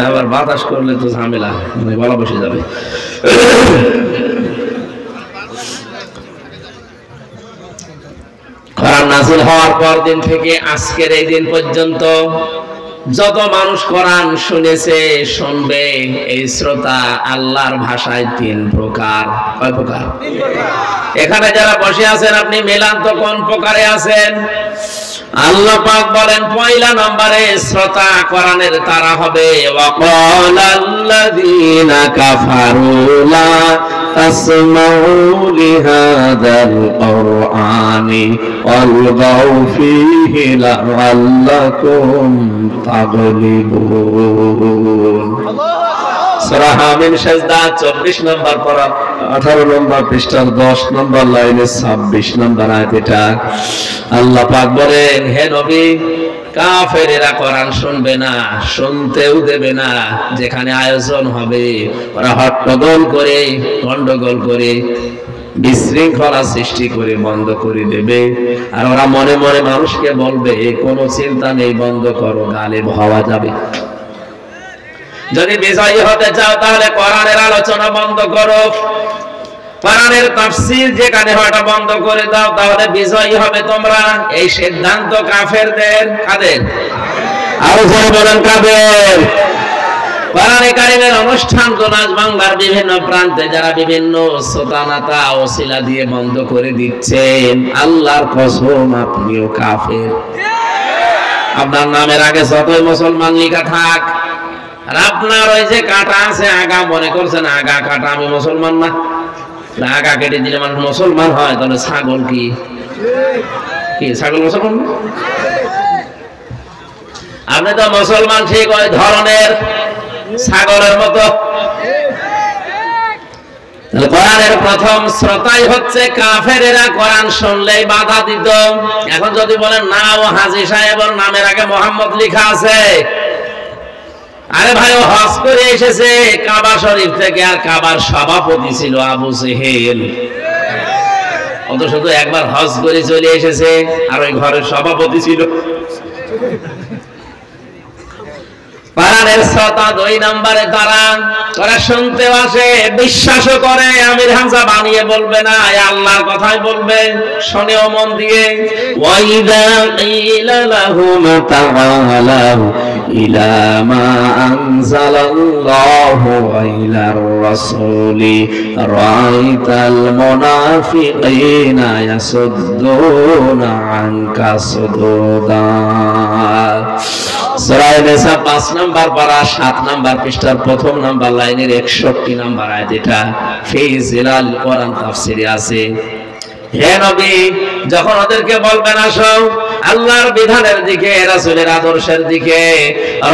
আবার বাতাস করলে তো ঝামেলা, মানে গলা বসে যাবে। কোরআন নাযিল হওয়ার পর দিন থেকে আজকের এই দিন পর্যন্ত যত মানুষ কোরআন শুনেছে, শুনবে, এই শ্রোতা আল্লাহর ভাষায় 3 প্রকার। কয় প্রকার? এখানে যারা বসে আছেন আপনি মেলান তো কোন প্রকারে আছেন? আল্লাহ পাক বলেন 1 নম্বরে শ্রোতা কোরআনের তারা হবে। ওয়াকালাল্লাযীনা কাফারু লা ফাসমাউ লিহাদাল কুরআনি ওয়ালগাউ ফীহি লাআল্লাকুম তাগলিবুন। সূরা হামিম সাজদা 24 নম্বর পারা 18 নম্বর পৃষ্ঠার 10 নম্বর লাইনে 26 নম্বর আয়াত। এটা আল্লাহ পাক বলেন, হে নবী, কাফেরেরা কোরআন শুনবে না, শুনতেও দেবে না। যেখানে আয়োজন হবে ওরা হট্টগোল করে, গন্ডগোল করে, বিশৃঙ্খলা সৃষ্টি করে বন্ধ করে দেবে। আর ওরা মনে মনে মানুষকে বলবে, কোনো চিন্তা নেই, বন্ধ করো, গালিব হওয়া যাবে। যদি বিজয়ী হতে চাও তাহলে কোরআনের আলোচনা বন্ধ করো, কোরআনের তাফসীর যেখানে হয়টা বন্ধ করে দাও, তাহলে বিজয়ী হবে তোমরা। এই সিদ্ধান্ত কাফেরদের। কাদের? আরো জোরে বলেন, কাদের? কোরআনে কারীমের অনুষ্ঠান তো আজ বাংলার বিভিন্ন প্রান্তে যারা বিভিন্ন সোতানাতা ওসিলা দিয়ে বন্ধ করে দিচ্ছেন, আল্লাহর কসম আপনিও কাফের। আপনার নামের আগে যতই মুসলমান লেখা থাক, আর আপনার ওই যে কাটা আছে আগা, মনে করছেন আগা কাটা, আমি মুসলমান না। আগা কেটে দিলে মানুষ মুসলমান হয়, তাহলে ছাগল কি ছাগল মুসলমান? আপনি তো মুসলমান ঠিক ওই ধরনের ছাগলের মতো। কোরআনের প্রথম শ্রোতাই হচ্ছে কাফেরেরা। কোরআন শুনলেই বাধা দিত। এখন যদি বলেন না, ও হাজী সাহেবের নামের আগে মোহাম্মদ লেখা আছে, আরে ভাই ও হজ করে এসেছে কাবা শরীফ থেকে, আর কাবার সভাপতি ছিল আবু জেহেল। অত শুধু একবার হজ করে চলে এসেছে, আর ওই ঘরের সভাপতি ছিল। কোরআনের শ্রোতা 2 নম্বরে তারা শুনতেও আসে, বিশ্বাসও করে। আমির হামজা বানিয়ে বলবে না, আল্লাহর কথাই বলবে, শোনেও মন দিয়ে। ওয়াইদা কিলা লাহুম তাআলাউ ইলা মা আনজালাল্লাহু ওয়া ইলার রাসূলি রাআইতাল মুনাফিকিনা ইয়াসুদ্দুনা আনকা সুদুদা। সূরা নিসা 5 নম্বর পারা 7 নম্বর পৃষ্ঠার প্রথম নম্বর লাইনের 61 নম্বর আয়াত। এটা ফি জিলাল কোরআন তাফসীরে আছে। হে নবী, যখন ওদেরকে বলবেন আসো আল্লাহর বিধানের দিকে, রাসূলের আদর্শের দিকে,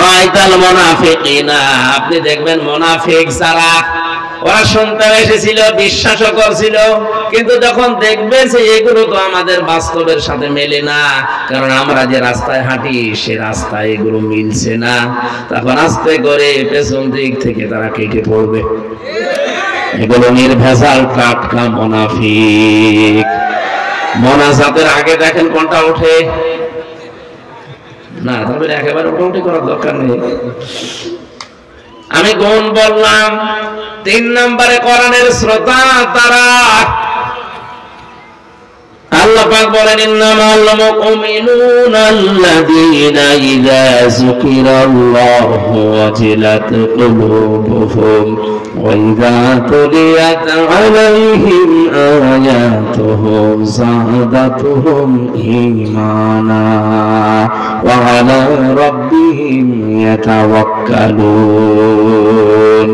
রাআইতাল মুনাফিকিনা, আপনি দেখবেন মুনাফিক যারা, ওরা শুনতে এসেছিল, বিশ্বাসও করছিল, কিন্তু যখন দেখবে যে এগুলো তো আমাদের বাস্তবের সাথে মেলে না, কারণ আমরা যে রাস্তায় হাঁটি সে রাস্তায় এগুলো মিলছে না, তখন আস্তে করে পেছন দিক থেকে তারা কেটে পড়বে। এগুলো নির্ভেজাল টাটকা মুনাফিক। মোনাজাতের আগে দেখেন কোনটা ওঠে না, তবে একেবারে ওঠাউঠি করার দরকার নেই। আমি গুণ বললাম। 3 নম্বরে কোরআনের শ্রোতা তারা। আল্লাহ পাক বলেন, ইন্নামাল মুমিনুনা আল্লাযীনা ইযা যুকিরাল্লাহু ওয়াজিলাত কুলুবুহুম ওয়া ইযা তুলিয়াত আলাইহিম আয়াতুহু যাদাতুহুম ঈমানা ওয়া আলা রাব্বিহিম ইয়াতাওয়াক্কালুন।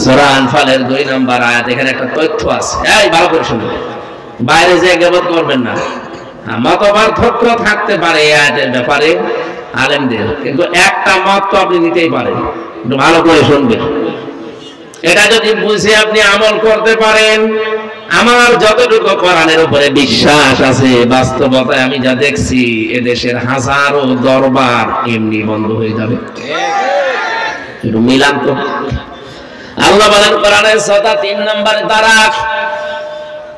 সূরা আনফালের 2 নম্বর আয়াত। এখানে একটা তথ্য আছে, এই ভালো করে শুনুন। বাইরে যে গীবত করবেন না। মতপার্থক্য থাকতে পারে এই আয়াতের ব্যাপারে আলেমদের, কিন্তু একটা মত তো আপনি নিতেই পারেন। একটু ভালো করে শুনবেন। এটা যদি বুঝে আপনি আমল করতে পারেন, আমার যতটুকু কোরআনের উপরে বিশ্বাস আছে, বাস্তবতায় আমি যা দেখছি, এদেশের হাজারো দরবার এমনি বন্ধ হয়ে যাবে। একটু মিলান তো। আল্লাহ বলেন কোরআনের শ্রোতা 3 নম্বরে তারা,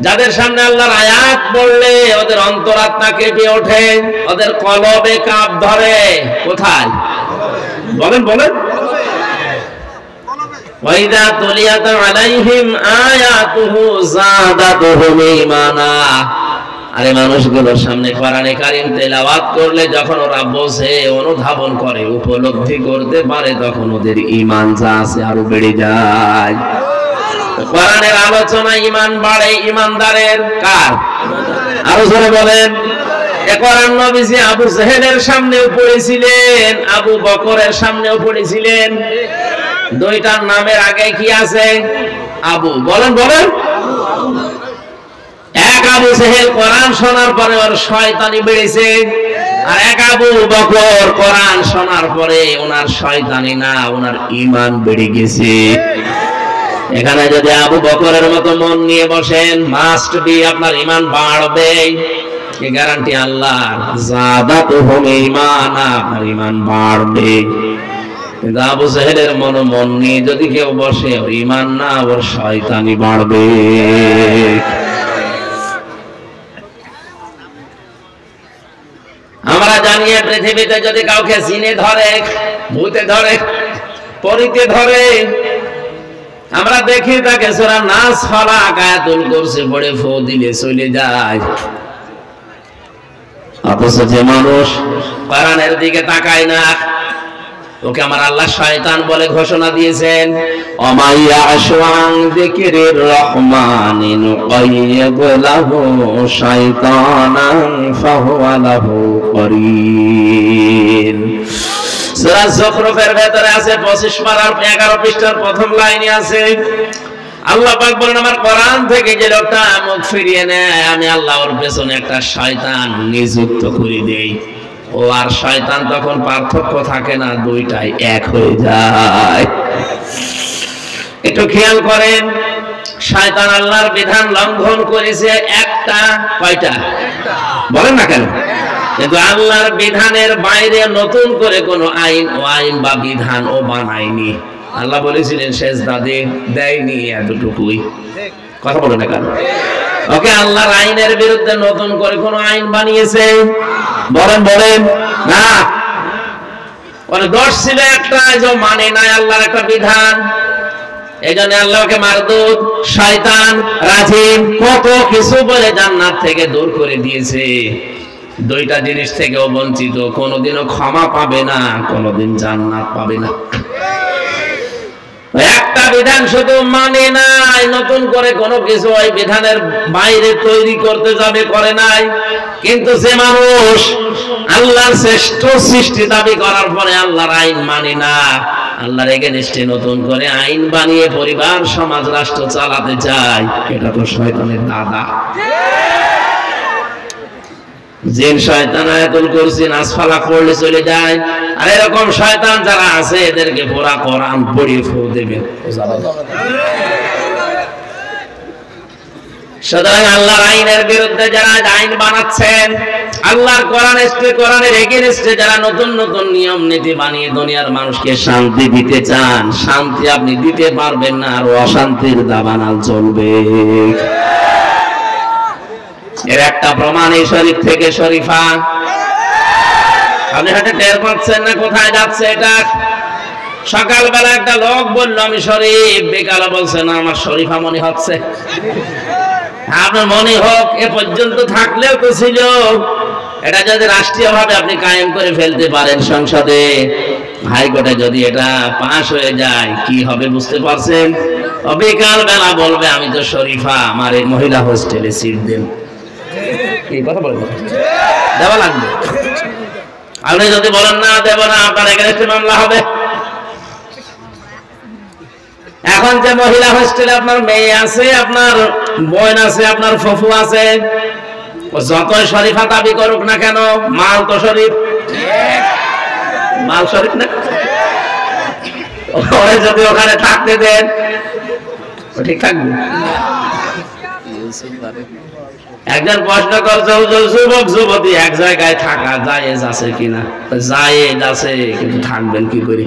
যাদের সামনে আল্লাহর আয়াত পড়লে ওদের অন্তরাত্মা কেঁপে ওঠে, ওদের কলবে কাঁপ ধরে। কোথায়? বলেন বলেন। ওয়াইদা তুলিয়াত আলাইহিম আয়াতুহু যাদাতুহুম ঈমানা। আরে মানুষগুলোর সামনে কোরআনে কারীম তেলাওয়াত করলে যখন ওরা বোঝে, অনুধাবন করে, উপলব্ধি করতে পারে, তখন ওদের ঈমান যা আছে আরো বেড়ে যায়। কোরআনের আলোচনা ঈমান বাড়ে ঈমানদারের। কার? আরো জোরে বলেন। কোরআন নবীজি আবু জেহেলের সামনেও পড়েছিলেন, আবু বকরের সামনেও পড়েছিলেন। 2টার নামের আগে কি আছে? আবু, বলেন বলেন। এক আবু জেহেল কোরআন শোনার পরে ওর শয়তানি বেড়েছে, আর এক আবু বকর কোরআন শোনার পরে ওনার শয়তানি না, ওনার ঈমান বেড়ে গেছে। এখানে যদি আবু বকরের মতো মন নিয়ে বসেন, মাস্ট বি আপনার ঈমান বাড়বে, এই গ্যারান্টি আল্লাহর। যাদাতুহুম ঈমানা, আপনার ঈমান বাড়বে। কিন্তু আবু জেহেলের মন নিয়ে যদি কেউ বসে, ওর ঈমান না, ওর শয়তানি বাড়বে। আমরা জানি পৃথিবীতে যদি কাউকে জিনে ধরে, ভূতে ধরে, পরিতে ধরে, আমরা দেখি তাকে সূরা নাস ফালাক আয়াতুল কুরসি পড়ে ফু দিলে চলে যায়। অথচ যে মানুষ কোরআনের দিকে তাকায় না, ওকে আমার আল্লাহ শয়তান বলে ঘোষণা দিয়েছেন। অমাইয়া আশওয়াং যিকিরির রহমানি নুকাইয়্যিদ লাহু শাইতানান ফাহুয়া লাহু করিন। সূরা যুখরুফের ভেতরে আছে 25 পারার 11 পৃষ্ঠার প্রথম লাইনে আছে, আল্লাহ পাক বলেন আমার কোরআন থেকে যে লোকটা মুখ ফিরিয়ে নেয়, আমি আল্লাহ ওর পেছনে একটা শয়তান নিযুক্ত করে দেই। ও আর শয়তান তখন পার্থক্য থাকে না, দুইটাই এক হয়ে যায়। একটু খেয়াল করেন, শয়তান আল্লাহর বিধান লঙ্ঘন করেছে একটা, কয়টা বলেন না কেন? কিন্তু আল্লাহর বিধানের বাইরে নতুন করে কোনো আইন ও আইন বা বিধান ও বানায়নি। আল্লাহ বলেছিলেন সেজদা দেয়নি, এতটুকুই। কথা বলে না কেন? ওকে আল্লাহর আইনের বিরুদ্ধে নতুন করে কোন আইন বানিয়েছে? বলেন বলেন না। ওর দোষ ছিল একটা, যে মানে নাই আল্লাহর একটা বিধান, এই জন্য আল্লাহকে মারদুদ, শয়তান, রাজিম কত কিছু বলে জান্নাত থেকে দূর করে দিয়েছে। দুইটা জিনিস থেকেও বঞ্চিত, কোনোদিনও ক্ষমা পাবে না, কোনোদিন জান্নাত পাবে না। একটা বিধান শুধু মানে নাই, নতুন করে কোনো কিছু ওই বিধানের বাইরে তৈরি করতে যাবে, করে নাই। কিন্তু যে মানুষ আল্লাহর শ্রেষ্ঠ সৃষ্টি দাবি করার পরে আল্লাহর আইন মানে না, আল্লাহর এগেইনস্টে নতুন করে আইন বানিয়ে পরিবার, সমাজ, রাষ্ট্র চালাতে চায়, এটা তো শয়তানের দাদা। জিন শয়তান আয়াতুল কুরসি নাস ফালাক পড়লে চলে যায়, আর এরকম শয়তান যারা আছে এদেরকে পুরা কোরআন পড়িয়ে ফু দেবে। সুতরাং আল্লাহর আইনের বিরুদ্ধে যারা আইন বানাচ্ছেন, আল্লাহর কোরআনের এগেইনস্টে যারা নতুন নতুন নিয়ম নীতি বানিয়ে দুনিয়ার মানুষকে শান্তি দিতে চান, শান্তি আপনি দিতে পারবেন না, আর অশান্তির দাবানল চলবে। এর একটা প্রমাণ এই শরীফ থেকে শরীফা। আপনি হাতে টের পাচ্ছেন না কোথায় যাচ্ছে এটা? সকালবেলা একটা লোক বলল আমি শরীফ, বিকালে বলছে না আমার শরীফা মনে হচ্ছে। আপনার মনে হোক, এ পর্যন্ত থাকলেও তো ছিল। এটা যদি রাষ্ট্রীয় ভাবে আপনি কায়েম করে ফেলতে পারেন, সংসদে, হাইকোর্টে যদি এটা পাস হয়ে যায়, কি হবে বুঝতে পারছেন? বিকাল বেলা বলবে আমি তো শরীফা, আমার এই মহিলা হোস্টেলে সিট দেন। এই কথা বলেন, দেওয়া লাগবে। আপনি যদি বলেন না দেব না, আপনার এগেইনস্টে মামলা হবে। এখন যে মহিলা হোস্টেলে আপনার মেয়ে আছে, আপনার বোন আছে, আপনার ফুফু আছে, যতই শরীফা দাবি করুক না কেন, মাল তো শরীফ, মাল শরীফ না। ওরে যদি ওখানে থাকতে দেন, ঠিক থাকবে। একজন প্রশ্ন করছে, যুবক যুবতী এক জায়গায় থাকা জায়েজ আছে কিনা? জায়েজ আছে, কিন্তু থাকবেন কি করে?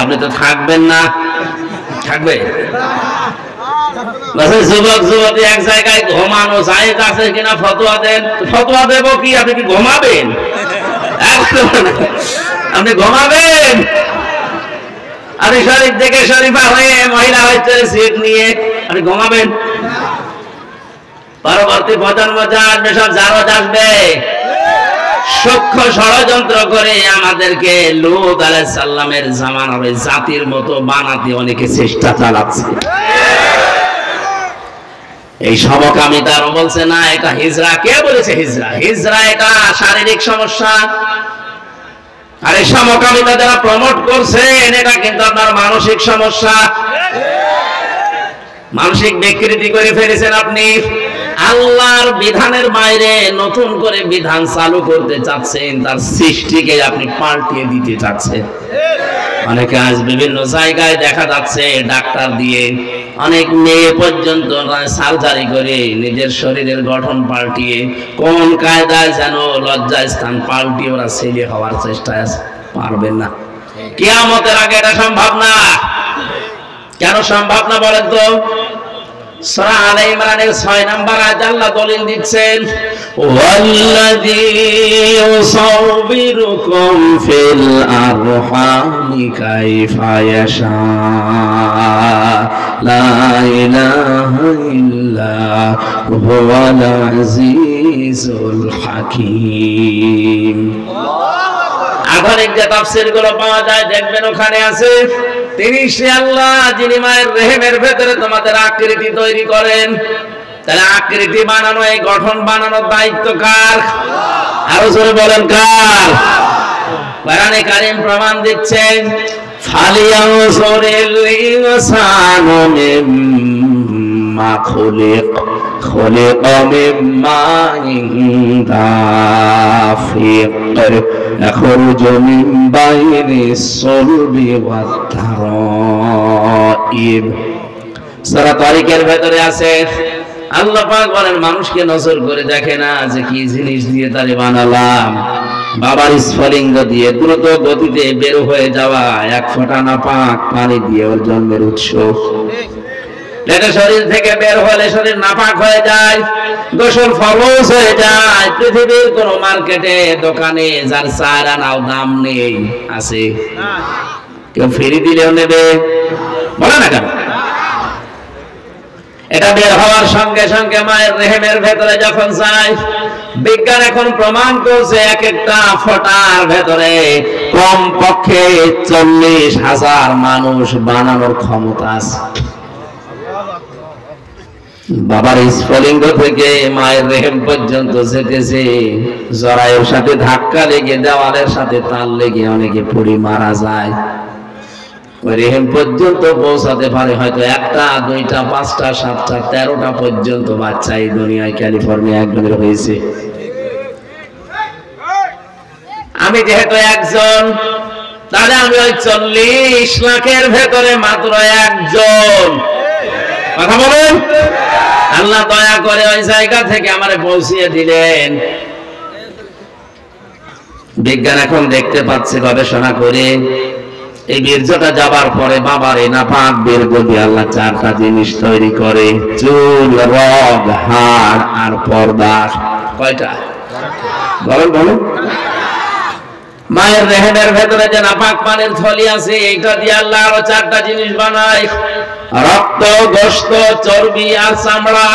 আপনি তো থাকবেন না, থাকবে? যুবক যুবতী এক জায়গায় ঘুমানো জায়েজ আছে কিনা ফতোয়া দেন। ফতোয়া দেবো কি? আপনি কি ঘুমাবেন? আপনি ঘুমাবেন? আপনি শরীফ থেকে শরীফা হয়ে মহিলা হয়েছে সিট নিয়ে আপনি ঘুমাবেন? পরবর্তী প্রজন্ম যা আসবে সব জারজ আসবে, সূক্ষ্ম ষড়যন্ত্র করে আমাদেরকে লূত আলাইহিস সালামের জামানার জাতির মতো বানাতে অনেকে চেষ্টা চালাচ্ছে। এই সমকামিতার বলছে না এটা হিজরা। কে বলেছে হিজরা? হিজরা এটা শারীরিক সমস্যা। আর এই সমকামিতা যারা প্রমোট করছে এটা কিন্তু আপনার মানসিক সমস্যা। মানসিক বিকৃতি করে ফেলেছেন আপনি। আল্লাহর বিধানের বাইরে নতুন করে বিধান চালু করতে চাচ্ছেন, তার সৃষ্টিকে আপনি পাল্টিয়ে দিতে চাচ্ছেন। অনেকে আজ বিভিন্ন জায়গায় দেখা যাচ্ছে ডাক্তার দিয়ে, অনেক মেয়ে পর্যন্ত সার্জারি করে নিজের শরীরের গঠন পাল্টিয়ে কোন কায়দায় যেন লজ্জায় স্থান পাল্টিয়ে ওরা ছেলে হওয়ার চেষ্টায় আছে। পারবেন না, কিয়ামতের আগে এটা সম্ভব না। কেন সম্ভব না বলেন তো? সূরা আলে ইমরানের 6 নম্বর আয়াতে আল্লাহ দলিল দিচ্ছেন, ওয়াল্লাযী ইউসাউবিরুকুম ফিল আরহামি কাইফা ইয়াশা লা ইলাহা ইল্লা হুয়াল আজিজুল হাকীম। আধুনিক যে তাফসীর গুলো পাওয়া যায় দেখবেন ওখানে আছে, তিনি সে আল্লাহ যিনি মায়ের রেহেমের ভেতরে তোমাদের আকৃতি তৈরি করেন। তাহলে আকৃতি বানানো, এই গঠন বানানোর দায়িত্ব কার? আরো জোরে বলেন কার? কোরআনে কারীম প্রমাণ দিচ্ছেন, ফালিয়ানজুরিল ইনসানু মিম্মা খুলিকা মিম্মা দাফিক ইয়াখরুজু মিন বাইনিস সুলবি ওয়াত তারাইব। সূরা তারিকের ভেতরে আছে, আল্লাহ পাক বলেন মানুষকে নজর করে দেখে না যে কি জিনিস দিয়ে তারে বানালাম। বাবার স্ফলিঙ্গ দিয়ে দ্রুত গতিতে বের হয়ে যাওয়া এক ফোঁটা নাপাক পানি দিয়ে ওর জন্মের উৎস। এটা শরীর থেকে বের হলে শরীর নাপাক হয়ে যায়, গোসল ফরজ হয়ে যায়। পৃথিবীর কোন মার্কেটে দোকানে যার 4 আনাও দাম নেই আছে? কেউ ফ্রি দিলেও নেবে? বলে না কেন? এটা বের হওয়ার সঙ্গে সঙ্গে মায়ের রেহেমের ভেতরে যখন যায়, বিজ্ঞান এখন প্রমাণ করছে এক একটা ফোঁটার ভেতরে কম পক্ষে 40,000 মানুষ বানানোর ক্ষমতা আছে। বাবার স্ফলিঙ্গ থেকে মায়ের রেহেম পর্যন্ত যেতেছে, জরায়ুর সাথে ধাক্কা লেগে দেওয়ালের সাথে তাল লেগে অনেকে পড়ে মারা যায়। ওই রেহেম পর্যন্ত পৌঁছাতে পারে হয়তো 1টা, 2টা, 5টা, 7টা, 13টা পর্যন্ত বাচ্চা এই দুনিয়ায় ক্যালিফোর্নিয়া একজনের হয়েছে। আমি যেহেতু একজন, তাহলে আমি ওই 40 লাখের ভেতরে মাত্র একজন। কথা বলুন, আল্লাহ দয়া করে ওই জায়গা থেকে আমারে পৌঁছিয়ে দিলেন। বিজ্ঞান এখন দেখতে পাচ্ছে গবেষণা করে, এই বীর্যটা যাবার পরে বাবার এই নাপাক বীর্য দিয়ে আল্লাহ 4টা জিনিস তৈরি করে, চুল, রগ, হাড় আর পর্দা। কয়টা? বলেন বলেন। মায়ের রেহেমের ভেতরে যে নাপাক পানির থলি আছে, এইটা দিয়ে আল্লাহ আরো 4টা জিনিস বানায়, রক্ত, গোশত, চর্বি আর চামড়া।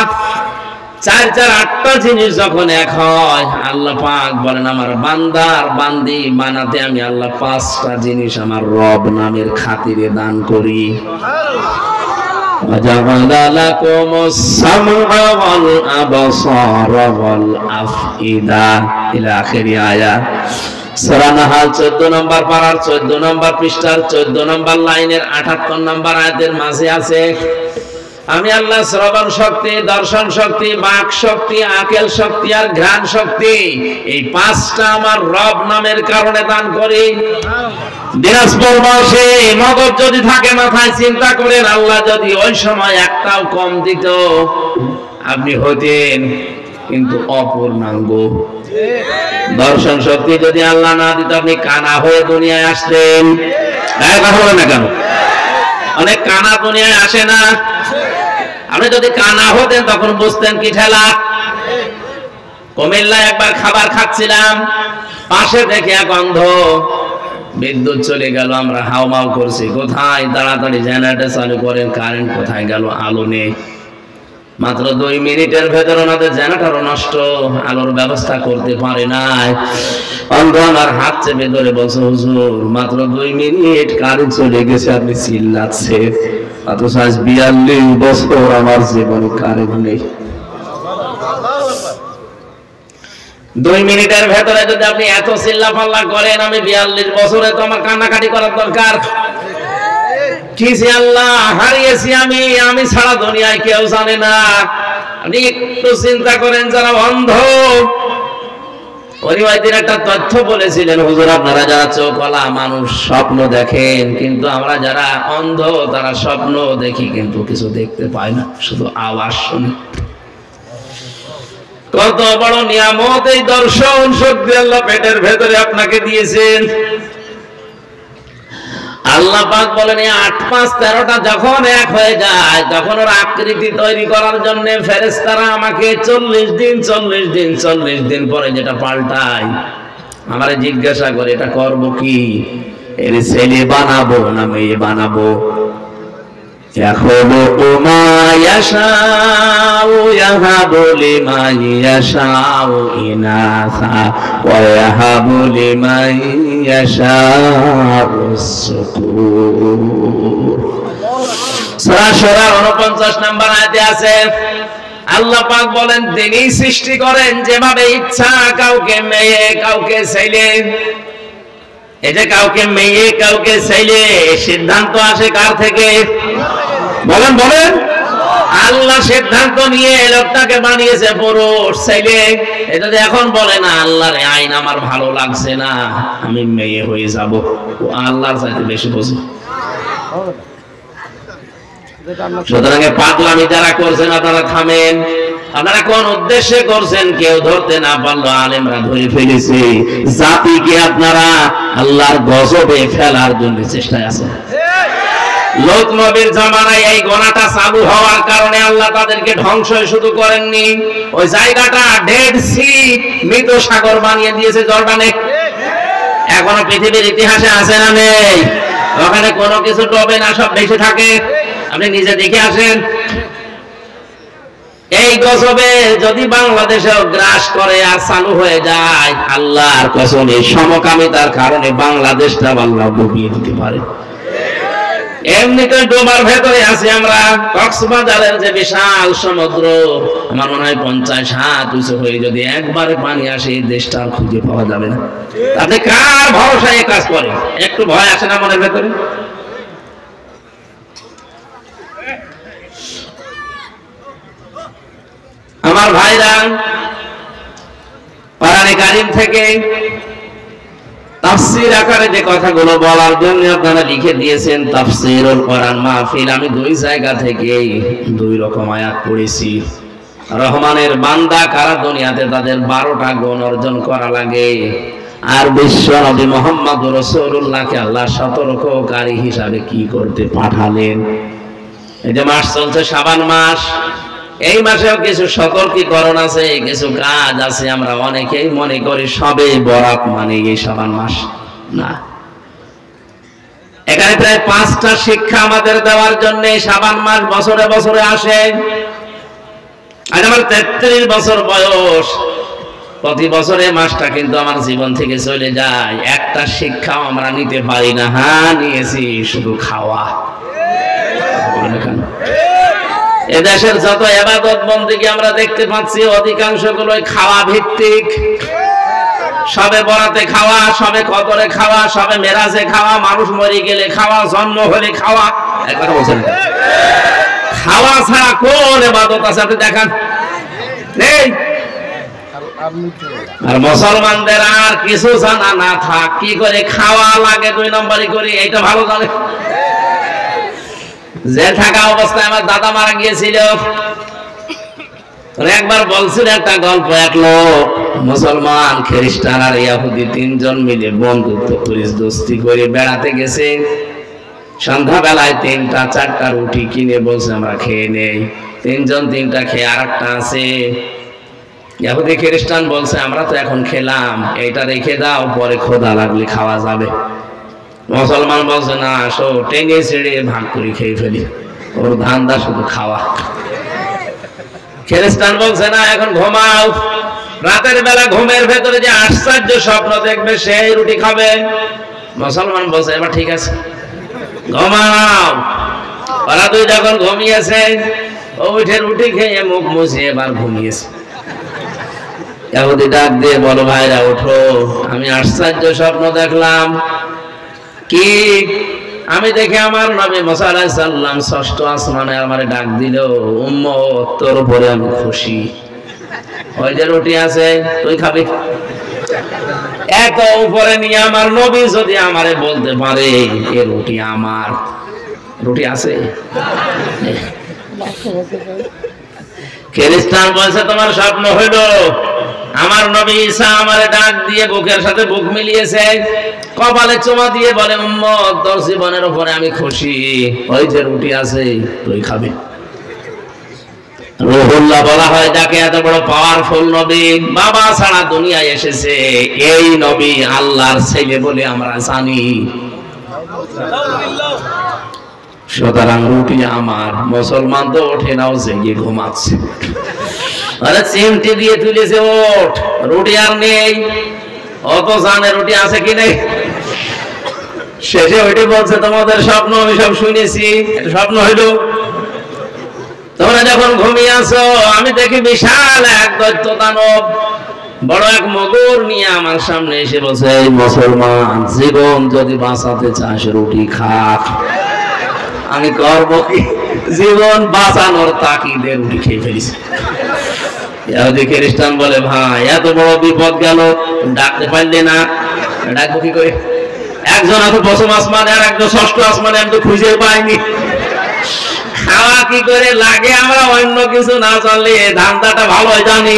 8টা জিনিস যখন এক হয়, আল্লাহ পাক বলেন আমার বান্দার বান্দি বানাতে আমি আল্লাহ 5টা জিনিস আমার রব নামের খাতিরে দান করি। ওয়াজাআলা লাকুমুস সামআ ওয়াল আবসারা ওয়াল আফইদা ইলা আখিরি আয়াত। সূরা নাহাল 14 নম্বর পারার 14 নম্বর পৃষ্ঠার 14 নম্বর লাইনের 78 নম্বর আয়াতের মাঝে আছে, আমি আল্লাহ শ্রবণ শক্তি, দর্শন শক্তি, বাক শক্তি, আকেল শক্তি আর ঘ্রাণ শক্তি, এই 5টা আমার রব নামের কারণে দান করি। দিনাজপুর বয়সে মগজ যদি থাকে মাথায়, চিন্তা করেন আল্লাহ যদি ওই সময় একটাও কম দিত, আপনি হতেন কিন্তু অপূর্ণাঙ্গ। দর্শন শক্তি যদি আল্লাহ না দিত, আপনি কানা হয়ে দুনিয়ায় আসতেন। কথা বলেন না কেন? অনেক কানা দুনিয়ায় আসে না। আপনি যদি কানা হতেন তখন বুঝতেন কি ঠেলা। কুমিল্লায় একবার খাবার খাচ্ছিলাম, পাশে দেখে এক অন্ধ, বিদ্যুৎ চলে গেল, আমরা হাউমাউ করছি, কোথায়? তাড়াতাড়ি জেনারেটর চালু করেন, কারেন্ট কোথায় গেল? আলো নেই। মাত্র 2 মিনিটের ভেতর ওনাদের জেনারেটরও নষ্ট, আলোর ব্যবস্থা করতে পারে নাই। অন্ধ আমার হাত চেপে ধরে বলছে, হুজুর মাত্র 2 মিনিট কারেন্ট চলে গেছে, আপনি চিল্লাচ্ছে। অথচ আজ 42 বছর আমার জীবনে কারেন্ট নেই। 2 মিনিটের ভেতরে যদি আপনি এত চিল্লাপাল্লা করেন, আমি 42 বছরে তো আমার কান্নাকাটি করার দরকার। কিসে আল্লাহ হারিয়েছি আমি ছাড়া দুনিয়ায় কেউ জানে না। আপনি একটু চিন্তা করেন, যারা অন্ধ, পরিবারদের একটা তথ্য বলেছিলেন, হুজুর আপনারা যারা চোখওয়ালা মানুষ স্বপ্ন দেখেন, কিন্তু আমরা যারা অন্ধ তারা স্বপ্ন দেখি কিন্তু কিছু দেখতে পাই না, শুধু আওয়াজ শুনি। কত বড় নিয়ামত এই দর্শন শক্তি আল্লাহ পেটের ভেতরে আপনাকে দিয়েছেন। আল্লাহ পাক বলেন ৮ ৫ ১৩টা যখন এক হয়ে যায় তখন ওর আকৃতি তৈরি করার জন্য ফেরেশতারা আমাকে ৪০ দিন পরে যেটা পাল্টায় আমারে জিজ্ঞাসা করে এটা করব কি, এর ছেলে বানাবো না মেয়ে বানাবো। ইয়াখলুকু মা ইয়াশাউ ইয়াহাবু লিমান ইয়াশাউ ইনাসা ওয়া ইয়াহাবু লিমান ইয়াশাউ সুকুর। সূরা সূরা 49 নম্বর আয়াতে আছে, আল্লাহ পাক বলেন তিনি সৃষ্টি করেন যেভাবে ইচ্ছা, কাউকে মেয়ে কাউকে ছেলে। এই যে কাউকে মেয়ে কাউকে ছেলে, সিদ্ধান্ত আসে কার থেকে? বলেন বলেন। আল্লাহ সিদ্ধান্ত নিয়ে লোকটাকে বানিয়েছে পুরুষ ছেলে। এটা এখন বলে না আল্লাহর আইন আমার ভালো লাগছে না, আমি মেয়ে হয়ে যাব। ও আল্লাহর চাইতে বেশি বোঝে। সুতরাং পাগলামি যারা করছেন আপনারা থামেন। আপনারা কোন উদ্দেশ্যে করছেন কেউ ধরতে না পারলো, আলেমরা ধরে ফেলেছে। জাতিকে আপনারা আল্লাহর গজবে ফেলার জন্য চেষ্টায় আছেন। লোক নবীর জামানায় এই গোনাটা চালু হওয়ার কারণে আল্লাহ তাদেরকে ধ্বংস শুধু করেননি, ওই জায়গাটা ডেড সি, মৃত সাগর বানিয়ে দিয়েছে জর্ডানে। এখনো পৃথিবীর ইতিহাসে আছে না নেই? ওখানে কোনো কিছু ডবে না, সব বেঁচে থাকে। আপনি নিজে দেখে আসেন। এই গজবে যদি বাংলাদেশেও গ্রাস করে আর চালু হয়ে যায়, আল্লাহর কসম এই সমকামিতার কারণে বাংলাদেশটা আল্লাহ ডুবিয়ে দিতে পারে। এমনিতে ডোবার ভেতরে আছি আমরা। কক্সবাজারের যে বিশাল সমুদ্র, আমার মনে হয় 50 হাত উঁচু হয়ে যদি একবারে পানি আসে এই দেশটা আর খুঁজে পাওয়া যাবে না। আপনি কার ভরসায় এই কাজ করেন? একটু ভয় আসে না মনের ভেতরে? আমার ভাইরা, কোরআনে কারীম থেকে তাফসীর আকারে যে কথাগুলো বলার জন্য আপনারা লিখে দিয়েছেন তাফসীরুল কোরআন মাহফিল, আমি 2 জায়গা থেকে 2 রকম আয়াত পড়েছি। রহমানের বান্দা কারা দুনিয়াতে তাদের 12টা গুণ অর্জন করা লাগে, আর বিশ্ব নবী মুহাম্মদুর রাসূলুল্লাহকে আল্লাহ সতর্ককারী হিসাবে কি করতে পাঠালেন। এই যে মাস চলছে শাবান মাস, এই মাসেও কিছু সতর্কীকরণ আছে, কিছু কাজ আছে। আমরা অনেকেই মনে করি সবে বরাত মানে এই শাবান মাস, না। এখানে প্রায় 5টা শিক্ষা আমাদের দেওয়ার জন্য শাবান মাস বছরে বছরে আসে। আজ আমার 33 বছর বয়স, প্রতি বছরে মাসটা কিন্তু আমার জীবন থেকে চলে যায়, একটা শিক্ষাও আমরা নিতে পারি না। হ্যাঁ নিয়েছি, শুধু খাওয়া। এদেশের যত ইবাদত বন্দেগী আমরা দেখতে পাচ্ছি অধিকাংশ গুলোই খাওয়া ভিত্তিক। সবে বরাতে খাওয়া, সবে কদরে খাওয়া, সবে মেরাজে খাওয়া, মানুষ মরে গেলে খাওয়া, জন্ম হলে খাওয়া। একবার বলছেন খাওয়া ছাড়া কোন ইবাদত আছে আপনি দেখান? নেই। আর মুসলমানদের আর কিছু জানা না থাক, কি করে খাওয়া লাগে 2 নম্বরই করি, এইটা ভালো জানে। যে থাকা অবস্থায় আমার দাদা মারা গিয়েছিল, একবার বলছিল একটা গল্প। এক লোক মুসলমান, খ্রিস্টান আর ইহুদি 3 জন মিলে বন্ধুত্ব করে দোস্তি করে বেড়াতে গেছে। সন্ধ্যাবেলায় 3টা 4টা রুটি কিনে বলছে আমরা খেয়ে নেই। 3 জন 3টা খেয়ে আরেকটা আছে। ইহুদি খ্রিস্টান বলছে আমরা তো এখন খেলাম, এইটা রেখে দাও, পরে ক্ষুধা লাগলে খাওয়া যাবে। মুসলমান বলছে না, আসো টেনে ছেড়ে ভাগ করে খেয়ে ফেলি, ওর ধান্দা শুধু খাওয়া। খ্রিস্টান বলছে না, এখন ঘুমাও, রাতের বেলা ঘুমের ভেতরে যে আশ্চর্য স্বপ্ন দেখবে সেই রুটি খাবে। মুসলমান বলছে এবার ঠিক আছে, ঘুমাও। ওরা 2 যখন ঘুমিয়েছে, ও উঠে রুটি খেয়ে মুখ মুছিয়ে এবার ঘুমিয়েছে। ইহুদি ডাক দিয়ে বলো ভাইরা ওঠো, আমি আশ্চর্য স্বপ্ন দেখলাম। কি? আমি দেখি আমার নবী মুসা আলাইহিস সালাম ষষ্ঠ আসমানে আমারে ডাক দিল, উম্মত তোর উপরে আমি খুশি। ওই যে রুটি আছে তুই খাবি। এত উপরে নিয়ে আমার নবী যদি আমারে বলতে পারে এ রুটি আমার, রুটি আছে। খ্রিস্টান বলছে তোমার স্বপ্ন হইল। আমার নবী ঈসা আমারে ডাক দিয়ে বুকের সাথে বুক মিলিয়েছে, কপালে চুমা দিয়ে বলে উম্মত তোর জীবনের উপরে আমি খুশি, ওই যে রুটি আছে তুই খাবি। রুহুল্লাহ বলা হয় যাকে, এত বড় পাওয়ারফুল নবী, বাবা ছাড়া দুনিয়ায় এসেছে এই নবী আল্লাহর ছেলে বলে আমরা জানি। সুতরাং রুটি আমার। মুসলমান তো ওঠে নাও, জেগে ঘুমাচ্ছে। আরে চিমটি দিয়ে তুলেছে ওঠ, রুটি আর নেই। অত জানে রুটি আছে কি নেই। শেষে ওইটি বলছে তোমাদের স্বপ্ন আমি সব শুনেছি, এটা স্বপ্ন হইল। তোমরা যখন ঘুমিয়ে আছো আমি দেখি বিশাল এক দৈত্য দানব বড় এক মগর নিয়ে আমার সামনে এসে বলছে, এই মুসলমান জীবন যদি বাঁচাতে চাস রুটি খা। আমি করবো কি, জীবন বাঁচানোর তাকিদে রুটি খেয়ে ফেলিস। ইহুদি খ্রিস্টান বলে ভাই এত বড় বিপদ গেল, ডাকতে পারলে না। ডাকবো কি করে? একজন এত প্রথম আসমানে আর একজন ষষ্ঠ আসমানে, আমি তো খুঁজে পাইনি। খাওয়া কি করে লাগে আমরা অন্য কিছু না জানলে ধান্দাটা ভালো জানি,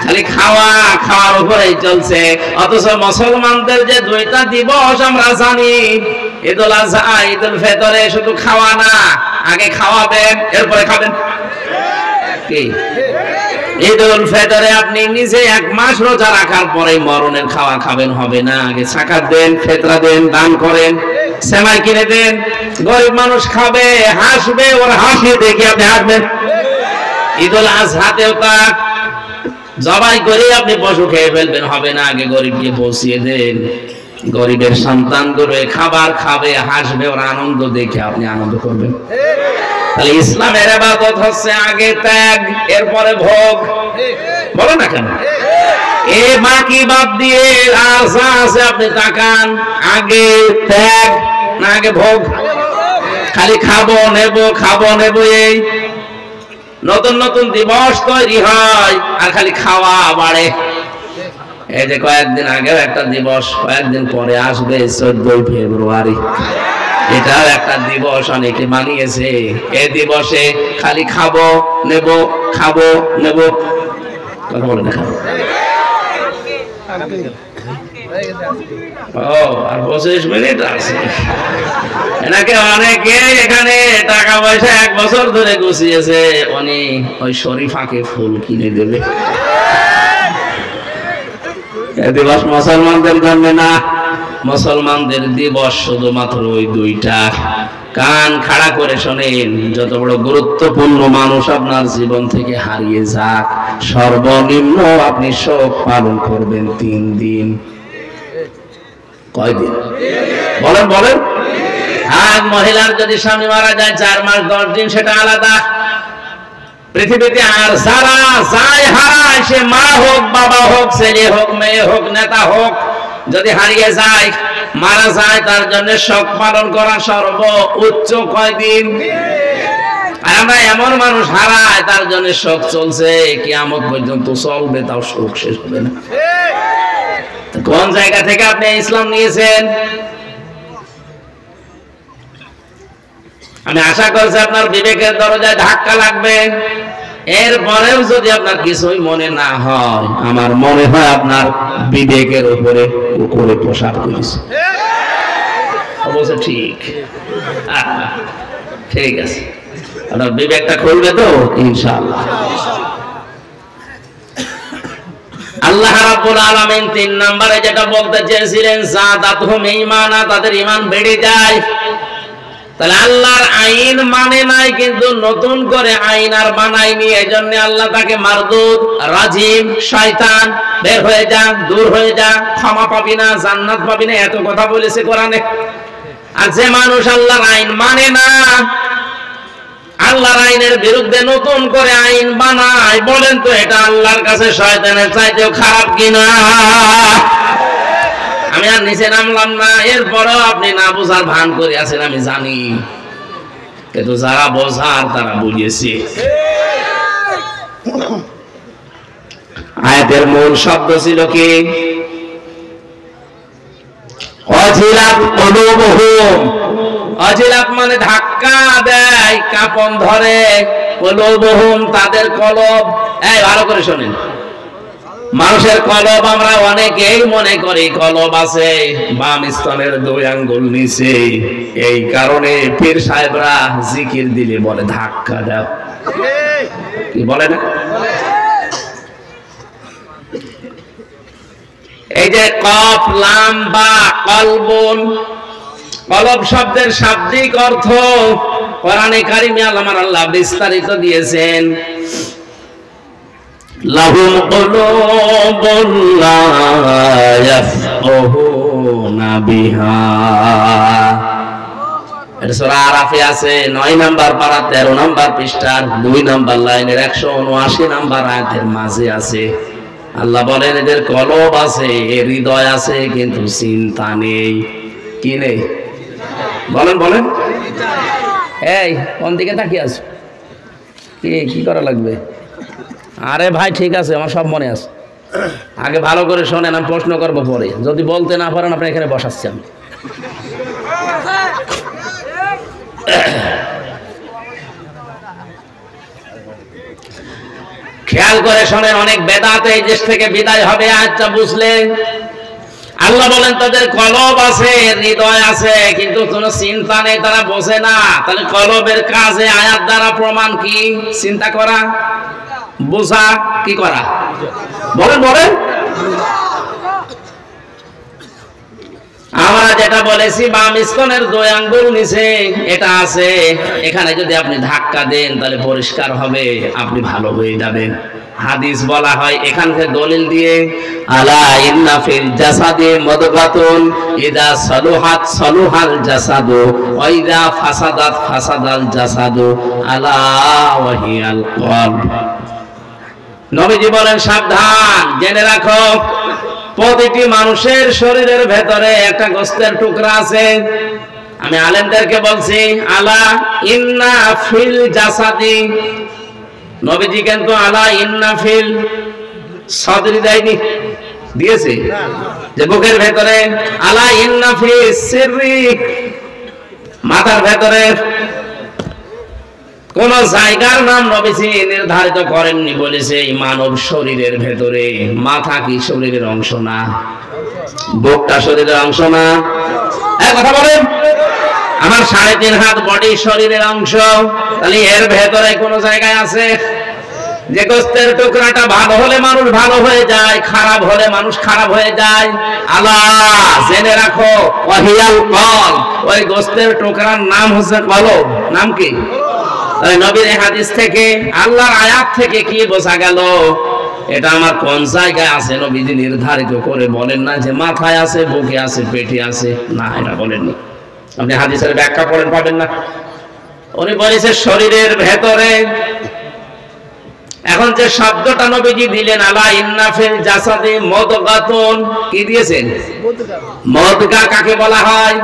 খালি খাওয়া খাওয়ার উপরেই চলছে। অথচ মুসলমানদের যে দুইটা দিবস আমরা জানি, ঈদুল আজহা ঈদুল ফিতরে, শুধু খাওয়া না, আগে খাওয়াবেন এরপরে খাবেন। কি ঈদুল ফিতরে আপনি নিজে এক মাস রোজা রাখার পরে মরণের খাওয়া খাবেন, হবে না। আগে সাকাত দেন, ফিতরা দেন, দান করেন, সেমাই কিনে দেন, গরিব মানুষ খাবে, হাসবে, ওর হাসি দেখে আপনি হাসবেন। ঈদুল আজহাতেও তা জবাই করে আপনি পশু খেয়ে ফেলবেন, হবে না। আগে গরিবকে পৌঁছিয়ে দেন, গরিবের সন্তানগুলো খাবার খাবে, হাসবে, ওর আনন্দ দেখে আপনি আনন্দ করবেন। তাহলে ইসলামের ইবাদত হচ্ছে আগে ত্যাগ, এরপরে ভোগ। বলো না কেন? এই বাকি বাদ দিয়ে আর যা আছে আপনি তাকান, আগে ত্যাগ না আগে ভোগ? খালি খাবো নেবো খাবো নেবো, এই নতুন নতুন দিবস তৈরি হয় আর খালি খাওয়া বাড়ে। এই যে কয়েকদিন আগেও একটা দিবস, কয়েকদিন পরে আসবে 14 ফেব্রুয়ারি, এটাও একটা দিবস অনেকে মানিয়েছে। এই দিবসে খালি খাবো নেবো খাবো নেবো, কথা বলে দেখা। ও আর 25 মিনিট আছে। এনাকে অনেকে এখানে টাকা পয়সা 1 বছর ধরে গুছিয়েছে, উনি ওই শরীফাকে ফুল কিনে দেবে। এই দিবস মুসলমানদের জন্য না, মুসলমানদের দিবস শুধুমাত্র ওই দুইটা। কান খাড়া করে শোনেন, যত বড় গুরুত্বপূর্ণ মানুষ আপনার জীবন থেকে হারিয়ে যাক, সর্বনিম্ন আপনি শোক পালন করবেন 3 দিন। কয়দিন বলেন বলেন? আর মহিলার যদি স্বামী মারা যায় 4 মাস 10 দিন, সেটা আলাদা। পৃথিবীতে আর যারা যায় হারায়, সে মা হোক বাবা হোক ছেলে হোক মেয়ে হোক নেতা হোক, যদি হারিয়ে যায় মারা যায়, তার জন্য শোক পালন করা সর্বোচ্চ কয়দিন? আর আমরা এমন মানুষ হারায়, তার জন্য শোক চলছে কিয়ামত পর্যন্ত চলবে, তাও শোক শেষ হবে না। কোন জায়গা থেকে আপনি ইসলাম নিয়েছেন? আমি আশা করছি আপনার বিবেকের দরজায় ধাক্কা লাগবে। এরপরেও যদি আপনার কিছুই মনে না হয়, আমার মনে হয় আপনার বিবেকের উপরে উপরে প্রসার করেছে। অবশ্য ঠিক, ঠিক আছে, আপনার বিবেকটা খুলবে তো ইনশাআল্লাহ। আল্লাহ রাব্বুল আলামিন 3 নম্বরে যেটা বলতে চেয়েছিলেন, যাদাতুহুম ঈমানা, তাদের ঈমান বেড়ে যায়। তাহলে আল্লাহর আইন মানে নাই, কিন্তু নতুন করে আইন আর বানায়নি, এজন্য আল্লাহ তাকে মারদুদ, রাজিম, শয়তান, বের হয়ে যা, দূর হয়ে যা, ক্ষমা পাবি না, জান্নাত পাবি না, এত কথা বলেছে কোরআনে। আর যে মানুষ আল্লাহর আইন মানে না, আল্লাহর আইনের বিরুদ্ধে নতুন করে আইন বানায়, বলেন তো এটা আল্লাহর কাছে শয়তানের চাইতেও খারাপ কিনা? আমি আর নিচে নামলাম না, এরপরও আপনি না বোঝার ভান করে আছেন আমি জানি, কিন্তু যারা বোঝার তারা বুঝেছে। আয়াতের মূল শব্দ ছিল কি? অজিলাত কুলুবুহুম। অজিলাত মানে ধাক্কা দেয়, কাঁপন ধরে, কুলুবুহুম তাদের কলব। এই ভালো করে শুনেন, মানুষের কলব আমরা অনেকেই মনে করি কলব আছে বাম স্তনের 2 আঙ্গুল নিচে, এই কারণে পীর সাহেবরা জিকির দিলে বলে ধাক্কা দাও, কি বলে না? এই যে কফ লাম বা কলবুন, কলব শব্দের শাব্দিক অর্থ কোরআনে কারিমে আল্লাহ বিস্তারিত দিয়েছেন। লাহুম কুলুবুন লা ইয়াফকাহুনা বিহা, এটা সূরা আরাফে আছে 9 নাম্বার পারা 13 নাম্বার পৃষ্ঠার 2 নাম্বার লাইনের 179 নাম্বার আয়াতের মাঝে আছে। আল্লাহ বলেন এদের কলব আছে, হৃদয় আছে, কিন্তু চিন্তা নেই। কি নেই? বলেন বলেন। এই কোন দিকে তাকিয়ে আছো? কি করা লাগবে? আরে ভাই ঠিক আছে, আমার সব মনে আছে। আগে ভালো করে শোনেন, আমি প্রশ্ন করবো পরে। যদি বলতে না পারেন আপনি এখানে বসাচ্ছি আমি। খেয়াল করে শোনেন, অনেক বেদাত এই দেশ থেকে বিদায় হবে আচ্ছা বুঝলে। আল্লাহ বলেন তাদের কলব আছে, হৃদয় আছে, কিন্তু কোনো চিন্তা নেই, তারা বোঝে না। তাহলে কলবের কাজে আয়াত দ্বারা প্রমাণ কি? চিন্তা করা, বোঝা, কি করা? বলেন বলেন। আমরা যেটা বলেছি বাম স্তনের 2 আঙ্গুল নিচে এটা আছে, এখানে যদি আপনি ধাক্কা দেন তাহলে পরিষ্কার হবে, আপনি ভালো হয়ে যাবেন। হাদিস বলা হয় এখানকার দলিল দিয়ে, আলা ইন্না ফিল জাসাদি মুদগাতুন ইদা সালুহাত সালুহাল জাসাদু ওয়া ইদা ফাসাদাত ফাসাদাল জাসাদু আলা ওয়া হিয়াল কলব। নবীজি বলেন সাবধান, জেনে রাখো প্রতিটি মানুষের শরীরের ভেতরে একটা গোশতের টুকরা আছে। আমি আলেমদেরকে বলছি আলা ইন্না ফিল জাসাদি, নবীজি কিন্তু আলা ইন্না ফিল সদরি দেয়নি, দিয়েছে যে বুকের ভেতরে, আলা ইন্না ফিস সিররি মাথার ভেতরে। কোন জায়গার নাম নবীজি নির্ধারিত করেননি, বলেছে এই মানব শরীরের ভেতরে। মাথা কি শরীরের অংশ না? বুকটা শরীরের অংশ না? কথা বলেন। আমার 3.5 হাত বডি শরীরের অংশ, তাহলে এর ভেতরে কোন জায়গায় আছে যে গোশতের টুকরাটা ভালো হলে মানুষ ভালো হয়ে যায়, খারাপ হলে মানুষ খারাপ হয়ে যায়। আল্লাহ জেনে রাখো ওয়াহিয়াল কলব, ওই গোশতের টুকরার নাম হচ্ছে কলব। নাম কি? নবীর হাদিস থেকে, আল্লাহর আয়াত থেকে কি বোঝা গেল? এটা আমার কোন জায়গায় আছে নবীজি নির্ধারিত করে বলেন না যে মাথায় আছে, বুকে আছে, পেটে আছে, না এটা বলেননি। আপনি হাদিসের ব্যাখ্যা পড়েন, পাবেন না। উনি বলেছে শরীরের ভেতরে। এখন যে শব্দটা নবীজি দিলেন আলা ইন্না ফিল জাসাদি মুদগাতুন, কি দিয়েছেন? মুদগা কাকে বলা হয়?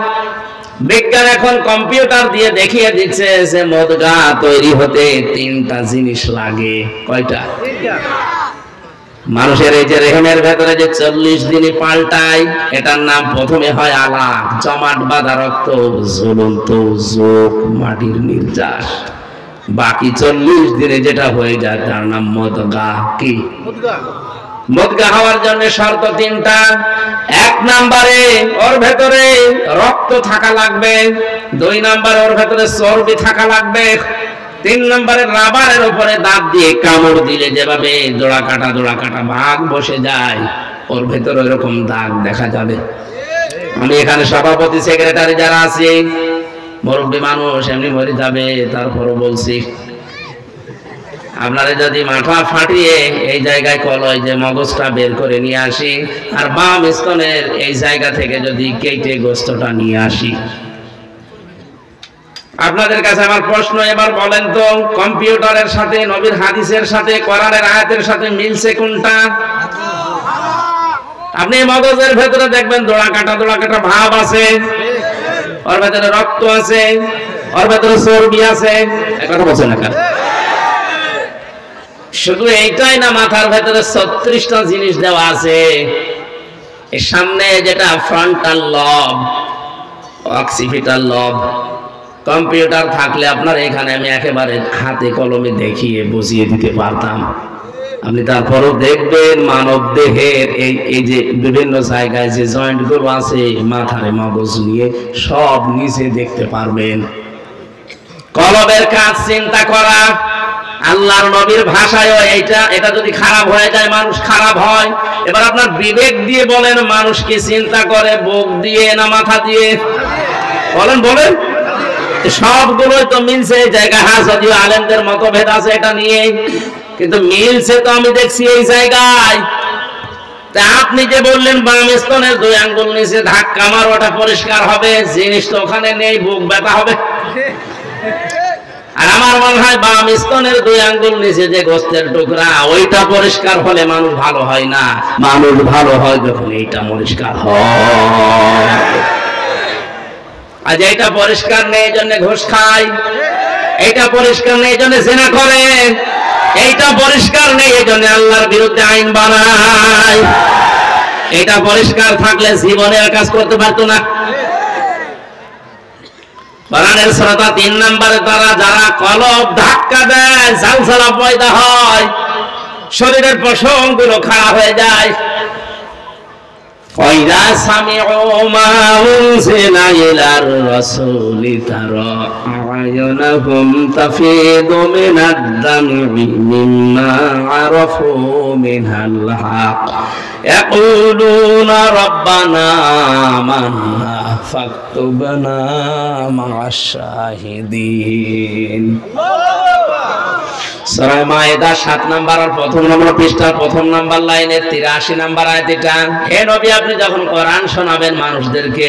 বিজ্ঞান এখন কম্পিউটার দিয়ে দেখিয়ে দিচ্ছে যে মুদগা তৈরি হতে 3টা জিনিস লাগে। কয়টা? মানুষের এই যে রেহেমের ভেতরে যে 40 দিনে পাল্টায়, এটার নাম প্রথমে হয় আলাক, জমাট বাঁধা রক্ত, ঝুলন্ত যোগ, মাটির নির্যাস। বাকি 40 দিনে যেটা হয়ে যায় তার নাম মুদগা। কি? মুদগা হওয়ার জন্য শর্ত 3টা। 1 নম্বরে ওর ভেতরে রক্ত থাকা লাগবে, 2 নম্বরে ওর ভেতরে চর্বি থাকা লাগবে, 3 নম্বরে রাবারের উপরে দাঁত দিয়ে কামড় দিলে যেভাবে জোড়া কাটা ভাগ বসে যায়, ওর ভেতরে এরকম দাগ দেখা যাবে। আমি এখানে সভাপতি সেক্রেটারি যারা আছে, মুরব্বী মানুষ এমনি মরে যাবে, তারপরও বলছি আপনারা যদি মাথা ফাটিয়ে এই জায়গায় কলয় যে মগজটা বের করে নিয়ে আসি, আর বাম স্তনের এই জায়গা থেকে যদি কেটে গোস্তটা নিয়ে আসি। আপনাদের কাছে আমার প্রশ্ন, এবার বলেন তো কম্পিউটারের সাথে নবীর হাদিসের সাথে কোরআনের আয়াতের সাথে মিলছে কোনটা? আপনি মগজের ভেতরে দেখবেন দোড়া কাটা ভাব আছে, ওর ভেতরে রক্ত আছে, ওর ভেতরে চর্বি আছে। কথা বলছেন না কেন? শুধু এইটাই না, মাথার ভেতরে 36টা জিনিস দেওয়া আছে। এর সামনে যেটা ফ্রন্টাল লব, অক্সিপিটাল লব, কম্পিউটার থাকলে আপনার এখানে আমি একেবারে হাতে কলমে দেখিয়ে বুঝিয়ে দিতে পারতাম। আপনি তারপরও দেখবেন মানব দেহের এই যে বিভিন্ন জায়গায় যে জয়েন্ট গুলো আছে মাথার মগজ নিয়ে সব নিচে দেখতে পারবেন। কলবের কাজ চিন্তা করা। আল্লাহর নবীর ভাষায় এটা যদি খারাপ হয়ে যায় মানুষ খারাপ হয়। এবার আপনার বিবেক দিয়ে বলেন, মানুষ কি চিন্তা করে বুক দিয়ে না মাথা দিয়ে? বলেন সবগুলোই তো মিলছে। এই জায়গায় যদিও আলেমদের মতভেদ আছে এটা নিয়ে, কিন্তু মিলছে তো আমি দেখছি এই জায়গায়। তা আপনি যে বললেন বাম স্তনের 2 আঙ্গুল নিচে ধাক্কা মার ওটা পরিষ্কার হবে, জিনিস তো ওখানে নেই, বুক ব্যথা হবে। আর আমার মনে হয় বাম স্তনের 2 আঙ্গুল নিচে যে গোস্তের টুকরা ওইটা পরিষ্কার হলে মানুষ ভালো হয় না। মানুষ ভালো হয় যখন এইটা পরিষ্কার হয়। আজ এইটা পরিষ্কার নেই এই জন্য ঘুষ খায়, এইটা পরিষ্কার নেই এই জন্য জিনা করে, এইটা পরিষ্কার নেই এই জন্য আল্লাহর বিরুদ্ধে আইন বানায়। এটা পরিষ্কার থাকলে জীবনে কাজ করতে পারতো না। কোরআনের সূরা 3 নম্বরে যারা কলব ধাক্কা দেয় ঝালঝালা পয়দা হয়, শরীরের পশমগুলো খারাপ হয়ে যায়। وَإِذَا سَمِعُوا مَا أُنزِلَ إِلَى الرَّسُولِ تَرَى أَعْيُنَهُمْ تَفِيضُ مِنَ الدَّمْعِ مِمَّا عَرَفُوا مِنَ الْحَقِّ يَقُولُونَ رَبَّنَا آمَنَّا فَاكْتُبْنَا مَعَ الشَّاهِدِينَ। সূরা মায়েদা 7 নম্বর আর 1 নম্বর পৃষ্ঠার 1 নম্বর লাইনের 83 নম্বর আয়াত এটা। হে নবী, আপনি যখন কোরআন শোনাবেন মানুষদেরকে,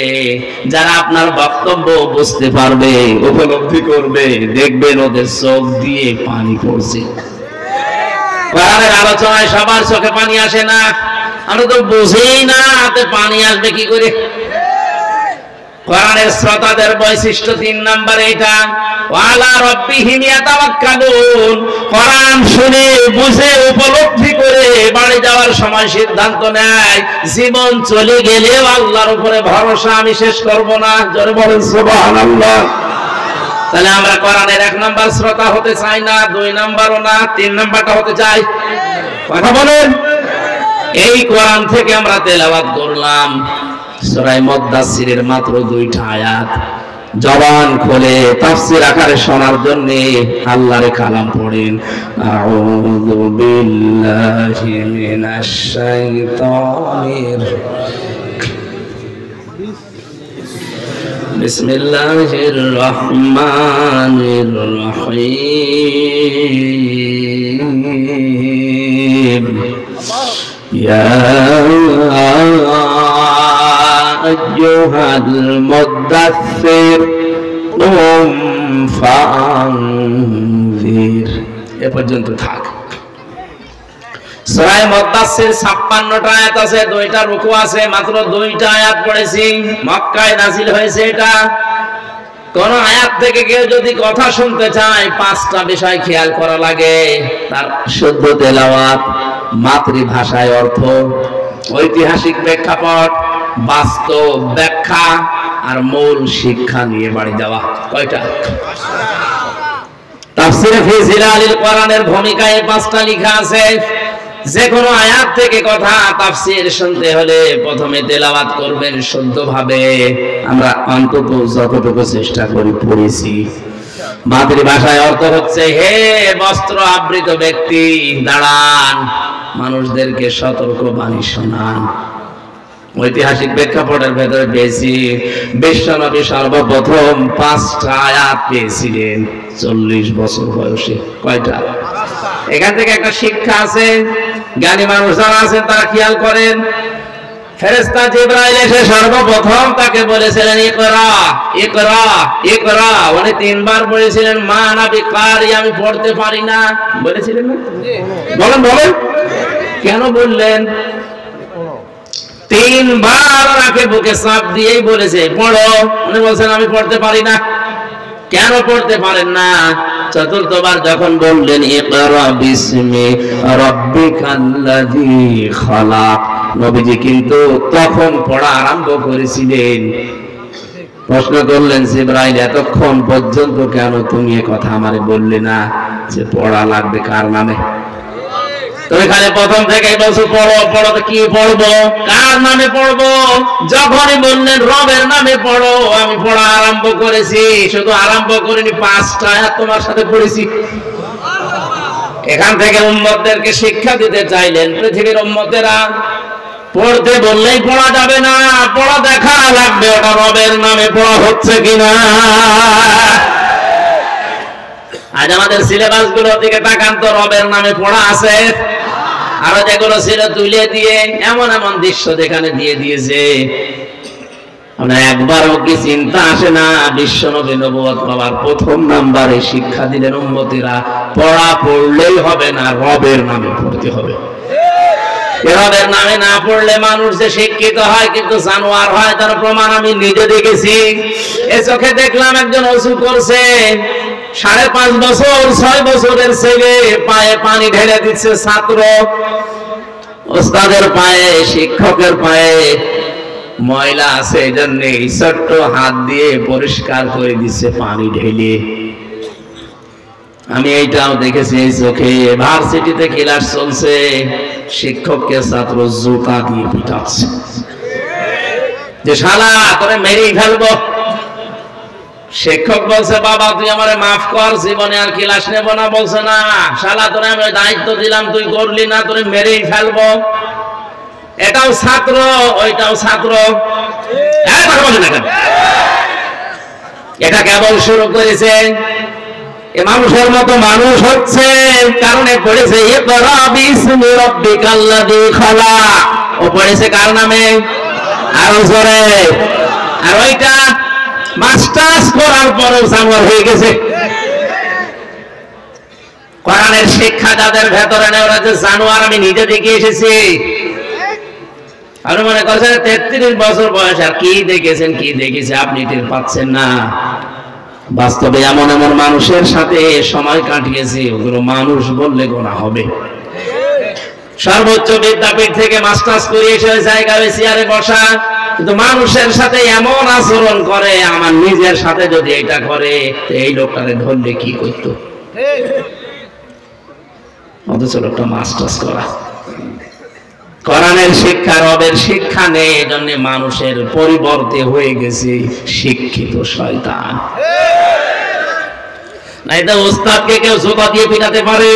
যারা আপনার বক্তব্য বুঝতে পারবে, উপলব্ধি করবে, দেখবেন ওদের চোখ দিয়ে পানি পড়ছে। কোরআনের আলোচনায় সবার চোখে পানি আসে না, আমরা তো বুঝেই না হাতে পানি আসবে কি করে। কোরআনের শ্রোতাদের বৈশিষ্ট্য 3 নম্বরে এটা, ওয়ালা রাব্বিহিম ইয়াতাওয়াক্কালুন। কোরআন শুনে বুঝে উপলব্ধি করে বাড়ি যাওয়ার সময় সিদ্ধান্ত নেয়, জীবন চলে গেলেও আল্লাহর উপরে ভরসা আমি শেষ করব না। জোরে বলেন সুবহানাল্লাহ। তাহলে আমরা কোরআনের 1 নম্বর শ্রোতা হতে চাই না, 2 নম্বরও না, 3 নম্বরটা হতে চাই। কথা বলেন। এই কোরআন থেকে আমরা তেলাওয়াত করলাম সূরা মুদ্দাসসিরের মাত্র 2টা আয়াত। জবান খুলে তাফসীর আকারে শোনার জন্য আল্লাহর কালাম পড়েন। আউযু বিল্লাহি মিনাশ শাইতানির বিসমিল্লাহির রহমানির রহিম। ইয়া আইয়ুহাল মুদ্দাসসির কুম ফাআনযির। এ পর্যন্ত থাক। সূরা মুদ্দাসসির 56টা আয়াত আছে, 2টা রুকু আছে, মাত্র 2টা আয়াত পড়েছি। মক্কায় নাযিল হয়েছে এটা। কোন আয়াত থেকে কেউ যদি কথা শুনতে চায় 5টা বিষয় খেয়াল করা লাগে। তার শুদ্ধ তেলাওয়াত, মাতৃভাষায় অর্থ, ঐতিহাসিক প্রেক্ষাপট, বাস্তব ব্যাখ্যা আর মূল শিক্ষা নিয়ে বাড়ি যাওয়া। কয়টা? তাফসীরে ফি জিলালিল কোরআনের ভূমিকায় 5টা লেখা আছে। যে কোনো আয়াত থেকে কথা তাফসীর শুনতে হলে প্রথমে তেলাওয়াত করবেন শুদ্ধভাবে। আমরা অন্তত যতটুকু চেষ্টা করি পড়েছি। মাতৃভাষায় অর্থ হচ্ছে, হে বস্ত্র আবৃত ব্যক্তি দাঁড়ান, মানুষদেরকে সতর্ক বাণী শোনান। ঐতিহাসিক প্রেক্ষাপটের ভেতরে পেয়েছি বিশ্বনবী সর্বপ্রথম 5টা আয়াত পেয়েছিলেন 40 বছর বয়সে। কয়টা? এখান থেকে একটা শিক্ষা আছে। জ্ঞানী মানুষ যারা আছেন তারা খেয়াল করেন, ফেরেশতা জিবরাইল এসে সর্বপ্রথম তাকে বলেছিলেন ইকরা ইকরা ইকরা। উনি 3 বার বলেছিলেন মা আনা বিকারি, আমি পড়তে পারি না। বলেছিলেন না? বলেন কেন বললেন? তিনবার ওনাকে বুকে চাপ দিয়েই বলেছে পড়ো। উনি বলছেন আমি পড়তে পারি না। কেন পড়তে পারেন না? চতুর্থবার যখন বললেন ইকরা বিসমি রাব্বিকাল্লাযী খালাক, নবীজি কিন্তু তখন পড়া আরম্ভ করেছিলেন। প্রশ্ন করলেন জিবরাইল, এতক্ষণ পর্যন্ত কেন তুমি এ কথা আমারে বললে না যে পড়া লাগবে কার নামে? তুমি খালি প্রথম থেকে বলছো পড়ো পড়ো, তো কি পড়বো, কার নামে পড়বো? যখনই বললেন রবের নামে পড়ো, আমি পড়া আরম্ভ করেছি। শুধু আরম্ভ করিনি, 5টা আয়াত তোমার সাথে পড়েছি। এখান থেকে উম্মতদেরকে শিক্ষা দিতে চাইলেন, পৃথিবীর উম্মতেরা পড়তে বললেই পড়া যাবে না, পড়া দেখা লাগবে ওটা রবের নামে পড়া হচ্ছে কিনা। আজ আমাদের সিলেবাস গুলোর দিকে তাকান তো, রবের নামে পড়া আছে? আর যেগুলো ছিল তুলে দিয়ে এমন এমন দৃশ্য যেখানে দিয়ে দিয়েছে, আমরা একবারও কি চিন্তা আসে না? বিশ্বনবী নবুয়ত পাওয়ার প্রথম নাম্বারে শিক্ষা দিলেন উম্মতিরা পড়া পড়লেই হবে না, রবের নামে পড়তে হবে। রবের নামে না পড়লে মানুষ যে শিক্ষিত হয় কিন্তু জানোয়ার হয়, তার প্রমাণ আমি নিজে দেখেছি। এ চোখে দেখলাম একজন ওযু করছে, 5.5 বছর 6 বছরের ছেলে পায়ে পানি ঢেলে দিচ্ছে ছাত্র, ওস্তাদের পায়ে, শিক্ষকের পায়ে ময়লা আছে এই জন্য ছোট্ট হাত দিয়ে পরিষ্কার করে দিচ্ছে পানি ঢেলে। আমি এইটাও দেখেছি এই চোখে। ভার্সিটিতে ক্লাস চলছে, শিক্ষককে ছাত্র জুতা দিয়ে পিটাচ্ছে যে শালা তোরে মেরেই ফেলবো। শিক্ষক বলছে বাবা তুই আমারে মাফ কর, জীবনে আর ক্লাস নেব না। বলছে না শালা তোরে আমি দায়িত্ব দিলাম, তুই করলি না, তোরে মেরেই ফেলবো। এটাও ছাত্র, ওইটাও ছাত্র। এটা কেবল শুরু করেছে, এ মানুষের মতো মানুষ হচ্ছে কারণে পড়েছে ইকরা বিসমি রাব্বিকাল্লাযী খালাক। ও পড়েছে কার নামে? আরো জোরে। আর ওইটা মাস্টার্স করার পরেও জানোয়ার হয়ে গেছে। কোরআনের শিক্ষা যাদের ভেতরে নেই ওরা যে জানোয়ার আমি নিজে দেখে এসেছি। আপনি মনে করছেন 33 বছর বয়স আর কি দেখেছেন, কি দেখেছে আপনি টের পাচ্ছেন না। বাস্তবে এমন এমন মানুষের সাথে সময় কাটিয়েছে ওগুলো মানুষ বললে গোনা হবে। সর্বোচ্চ বিদ্যাপীঠ থেকে মাস্টার্স করে এসে ওই জায়গায় চেয়ারে বসা, কিন্তু মানুষের সাথে এমন আচরণ করে, আমার নিজের সাথে যদি এটা করে এই লোকটারে ধরলে কি করতো? অথচ লোকটা মাস্টার্স করা। কোরআনের শিক্ষা, রবের শিক্ষা নেই, এজন্য মানুষের পরিবর্তে হয়ে গেছে শিক্ষিত শয়তান। না এটা ওস্তাদকে কেউ জুতা দিয়ে পিটাতে পারে?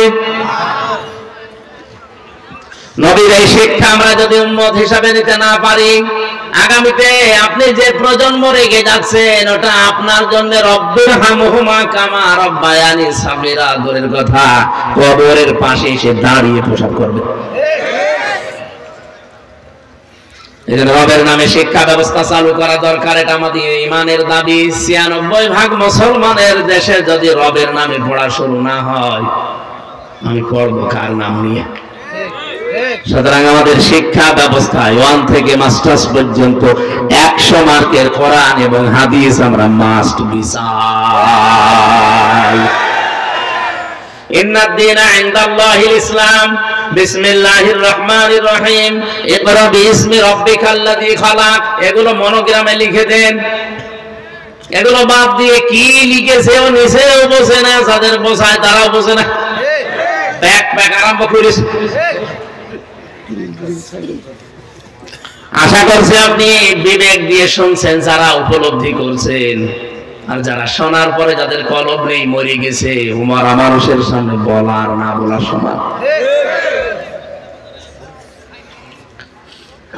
নবীর এই শিক্ষা আমরা যদি উম্মত হিসাবে নিতে না পারি, আগামীতে আপনি যে প্রজন্ম রেখে যাচ্ছেন ওটা আপনার জন্য রব্বির হামহুমা কামা রব্বায়ানি সাগীরা দূরের কথা, কবরের পাশে এসে দাঁড়িয়ে প্রসাব করবে। এজন্য রবের নামে শিক্ষা ব্যবস্থা চালু করা দরকার, এটা আমাদের ঈমানের দাবি। 96% মুসলমানের দেশে যদি রবের নামে পড়া শুরু না হয়, আমি পড়বো কার নাম নিয়ে? সুতরাং আমাদের শিক্ষা ব্যবস্থায় 1 থেকে মাস্টার্স পর্যন্ত 100 মার্কের কোরআন এবং হাদিস আমরা মাস্ট বিচার। ইন্নাদ দীনা ইনদাল্লাহিল ইসলাম। বিসমিল্লাহির রহমানির রহিম। ইকরা বিসমি রাব্বিকাল্লাযী খালাক। এগুলো মনোগ্রামে লিখে দেন। এগুলো বাদ দিয়ে কি লিখেছে ও নিচেও বোঝে না, যাদের বোঝায় তারাও বোঝে না। ব্যাক আরম্ভ করিস। আশা করছি আপনি বিবেক দিয়ে শুনছেন, যারা উপলব্ধি করছেন। আর যারা শোনার পরে যাদের কলব নেই, মরে গেছে, উমারা মানুষের সামনে বলা আর না বলার সমান।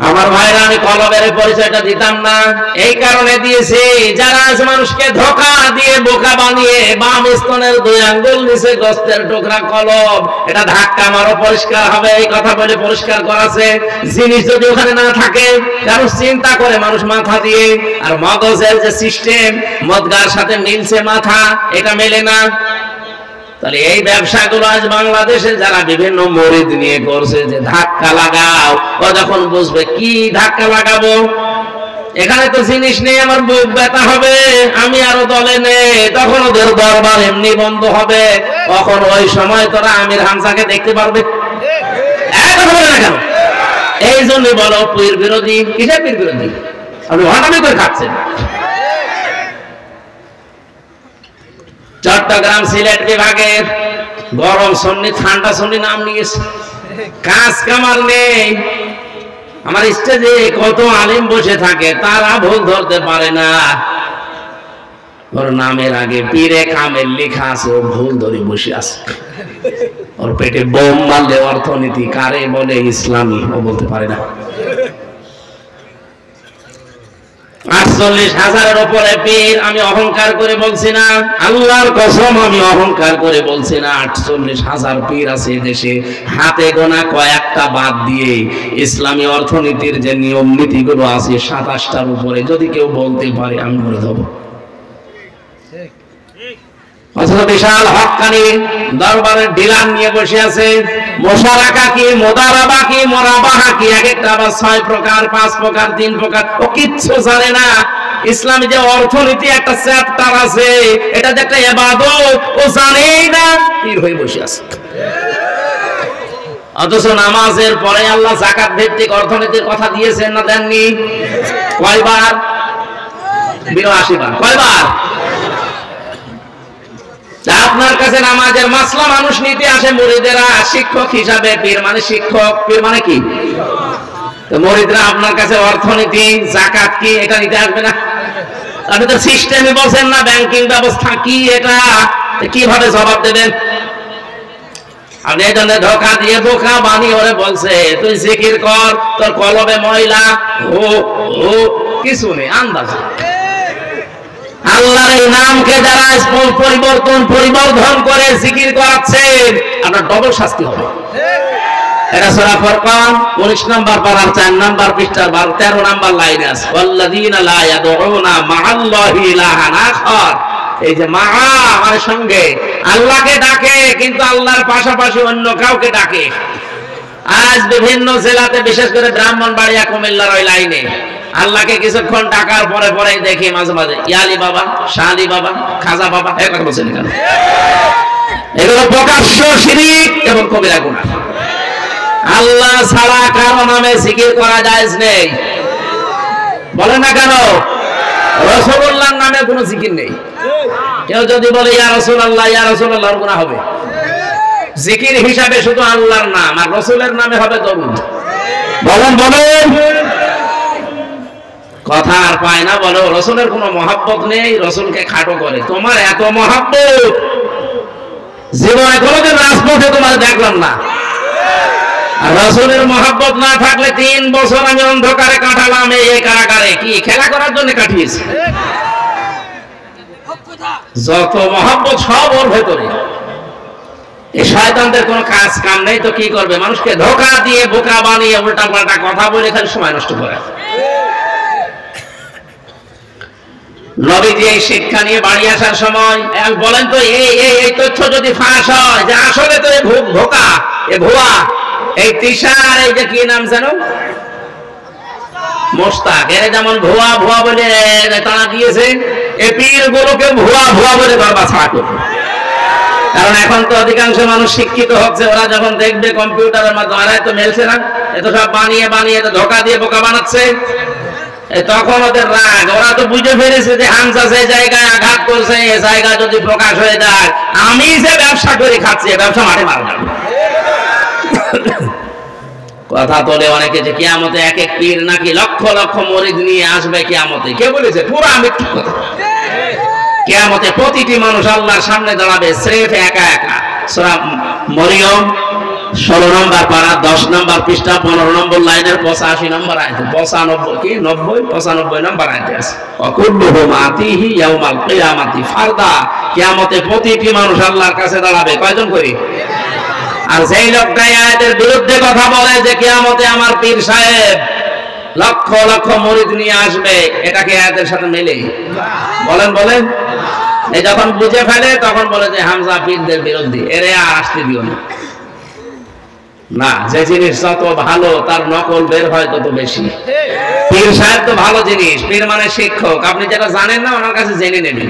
আমার ভাইরা, আমি কলবের পরিচয়টা দিতাম না, এই কারণে দিয়েছি যারা আজ মানুষকে ধোঁকা দিয়ে বোকা বানিয়ে বাম স্তনের 2 আঙ্গুল নিচে গোস্তের টুকরা কলব, এটা ধাক্কা মারো পরিষ্কার হবে, এই কথা বলে পরিষ্কার করাছে। জিনিস যদি ওখানে না থাকে, কারণ চিন্তা করে মানুষ মাথা দিয়ে, আর মগজের যে সিস্টেম মদগার সাথে মিলছে মাথা, এটা মেলে না। তাহলে এই ব্যবসাগুলো আজ বাংলাদেশে যারা বিভিন্ন মরিদ নিয়ে করছে যে ধাক্কা লাগাও, ও যখন বুঝবে কি ধাক্কা লাগাবো, এখানে তো জিনিস নেই, আমার বুক ব্যথা হবে, আমি আরো দলে নেই, তখন ওদের দরবার এমনি বন্ধ হবে। তখন ওই সময় তোরা আমির হামজাকে দেখতে পারবে। কেন? এই জন্য বলো পীর বিরোধী। কিসের পীর বিরোধী? আপনি হঠাৎ করে খাচ্ছেন। চট্টগ্রাম সিলেট বিভাগের গরম সন্নি ঠান্ডা সন্নি নাম নিয়েছে, কাজ কামার নেই। আমার স্টেজে কত আলিম বসে থাকে, তারা ভুল ধরতে পারে না। ওর নামের আগে পীরে কামেল লেখা আছে, ও ভুল ধরে বসে আছে। ওর পেটে বোম মারলে অর্থনীতি কারে বলে ইসলামী, ও বলতে পারে না। 48,000-এর উপরে পীর। আমি অহংকার করে বলছি না, আল্লাহর কসম আমি অহংকার করে বলছি না। 48,000 পীর আছে দেশে, হাতে গোনা কয়েকটা বাদ দিয়ে ইসলামী অর্থনীতির যে নিয়ম নীতিগুলো আছে 27টার উপরে যদি কেউ বলতে পারে আমি বলে দেবো। অথচ বিশাল হক্কানি দরবারের ডিলার নিয়ে বসে আছে। মোশারাকা কি, মোদারাবা কি, মোরাবাহা কি, এক একটা আবার 6 প্রকার, 5 প্রকার, 3 প্রকার, ও কিচ্ছু জানে না। ইসলামী যে অর্থনীতি একটা চ্যাপ্টার আছে, এটা যে একটা ইবাদত, ও জানেই না, পীর হয়ে বসে আছে। অথচ নামাজের পরে আল্লাহ যাকাত ভিত্তিক অর্থনীতির কথা দিয়েছেন না দেননি? কয়বার? 82 বার। কয়বার? আপনার কাছে নামাজের মাসলা মানুষ নিতে আসে মুরিদেরা শিক্ষক হিসাবে। পীর মানে শিক্ষক, পীর মানে কি? তো মুরিদরা আপনার কাছে অর্থনীতি, যাকাত কি, এটা নিতে আসবে না? আপনি তো সিস্টেমে বলছেন না, ব্যাংকিং ব্যবস্থা কি, এটা কিভাবে জবাব দেবেন? আপনি এই জন্য ধোকা দিয়ে বোকা বানিয়ে ওরে বলছে তুই জিকির কর, তোর কলবে ময়লা, ও ও কিছু নেই, আন্দাজ। আল্লাহর এই নামকে যারা পরিবর্ধন করে জিকির করাচ্ছেন, আপনার ডবল শাস্তি হবে। এটা সূরা ফুরকান 19 নম্বর পারার 4 নম্বর পৃষ্ঠার 13 নম্বর লাইনে আছে, ওয়াল্লাযীনা লা ইয়াদউনা মা'আল্লাহি ইলাহান আখার। এই যে মা মানে সঙ্গে, আল্লাহকে ডাকে কিন্তু আল্লাহর পাশাপাশি অন্য কাউকে ডাকে। আজ বিভিন্ন জেলাতে, বিশেষ করে ব্রাহ্মণবাড়িয়া, কুমিল্লার ওই লাইনে আল্লাহকে কিছুক্ষণ ডাকার পরে পরে দেখি মাঝে মাঝে ইয়ালি বাবা, শালি বাবা, খাজা বাবা, এই কথা বলছেন কেন? এগুলো প্রকাশ্য শিরক এবং কবিরা গুনাহ। আল্লাহ ছাড়া কারো নামে জিকির করা জায়েজ নেই। বলেন না কেন? রাসূলুল্লাহর নামে কোনো জিকির নেই। কেউ যদি বলে ইয়া রাসূলুল্লাহ, ইয়া রাসূলুল্লাহ, গুনাহ হবে। জিকির হিসাবে শুধু আল্লাহর নাম, আর রাসূলের নামে হবে দরুদ। বলেন বলেন, কথা আর পায় না। বলো রাসূলের কোনো মহব্বত নেই, রাসূলকে খাটো করে। তোমার এত মহব্বত, জীবনে কোনোদিন রাজপথে তোমার দেখলাম না। আর রাসূলের মহব্বত না থাকলে 3 বছর আমি অন্ধকারে কাটালাম এই কারাগারে। কি খেলা করার জন্য কাটিয়েছি? যত মহব্বত সব ওর ভেতরে। এই শয়তানদের কোনো কাজ কাম নেই, তো কি করবে? মানুষকে ধোঁকা দিয়ে বোকা বানিয়ে উল্টা পাল্টা কথা বলে খালি সময় নষ্ট করে। নবীজি এই শিক্ষা নিয়ে বাড়ি আসার সময় বলেন তো এই তথ্য যদি ফাঁস হয় যে আসলে তো এই ধোঁকা, এ ভুয়া, এই তিশার, এই যে কি নাম জানো, মোস্তাক, এর যেমন ভুয়া ভুয়া বলে তারা দিয়েছে, এই পীর গুলোকে ভুয়া ভুয়া বলে বারবার ছাড়া করবে। কারণ এখন তো অধিকাংশ মানুষ শিক্ষিত হচ্ছে, ওরা যখন দেখবে কম্পিউটারের মাধ্যমে তো মেলছে না, এত সব বানিয়ে বানিয়ে ধোঁকা দিয়ে বোকা বানাচ্ছে, তখন ওদের রাগ। ওরা তো বুঝে ফেলেছে যে হামজা যে জায়গায় আঘাত করছে, এই জায়গা যদি প্রকাশ হয়ে যায়, আমি যে ব্যবসা করে খাচ্ছি, ব্যবসা মাঠে মারা যাবে। কথা তোলে অনেকে যে কিয়ামতে এক এক পীর নাকি লক্ষ লক্ষ মুরিদ নিয়ে আসবে কিয়ামতে। কে বলেছে? পুরো মিথ্যা কথা। কিয়ামতে প্রতিটি মানুষ আল্লাহর সামনে দাঁড়াবে স্রেফ একা একা। সূরা মরিয়ম 16 নম্বর পারা 10 নম্বর পৃষ্ঠা 15 নম্বর লাইনের 85 নম্বর আয়াত, 95 কি 95 নম্বর আয়াতে আছে, ওয়াকুল্লুহুম আতিহি ইয়াউমাল কিয়ামাতি ফারদা। কিয়ামতে প্রতিটি মানুষ আল্লাহর কাছে দাঁড়াবে কয়জন করে? আর যেই লোকটা আয়াতের বিরুদ্ধে কথা বলে যে কিয়ামতে আমার পীর সাহেব লক্ষ লক্ষ মুরিদ নিয়ে আসবে, এটাকে আয়াতের সাথে মেলে? বলেন বলেন। এই যখন বুঝে ফেলে তখন বলে যে হামজা পীরদের বিরোধী, এরে আর আসতে দিও না। না, যে জিনিস যত ভালো তার নকল বের হয় তত বেশি। পীর সাহেব তো ভালো জিনিস, পীর মানে শিক্ষক। আপনি যেটা জানেন না ওনার কাছে জেনে নেবেন,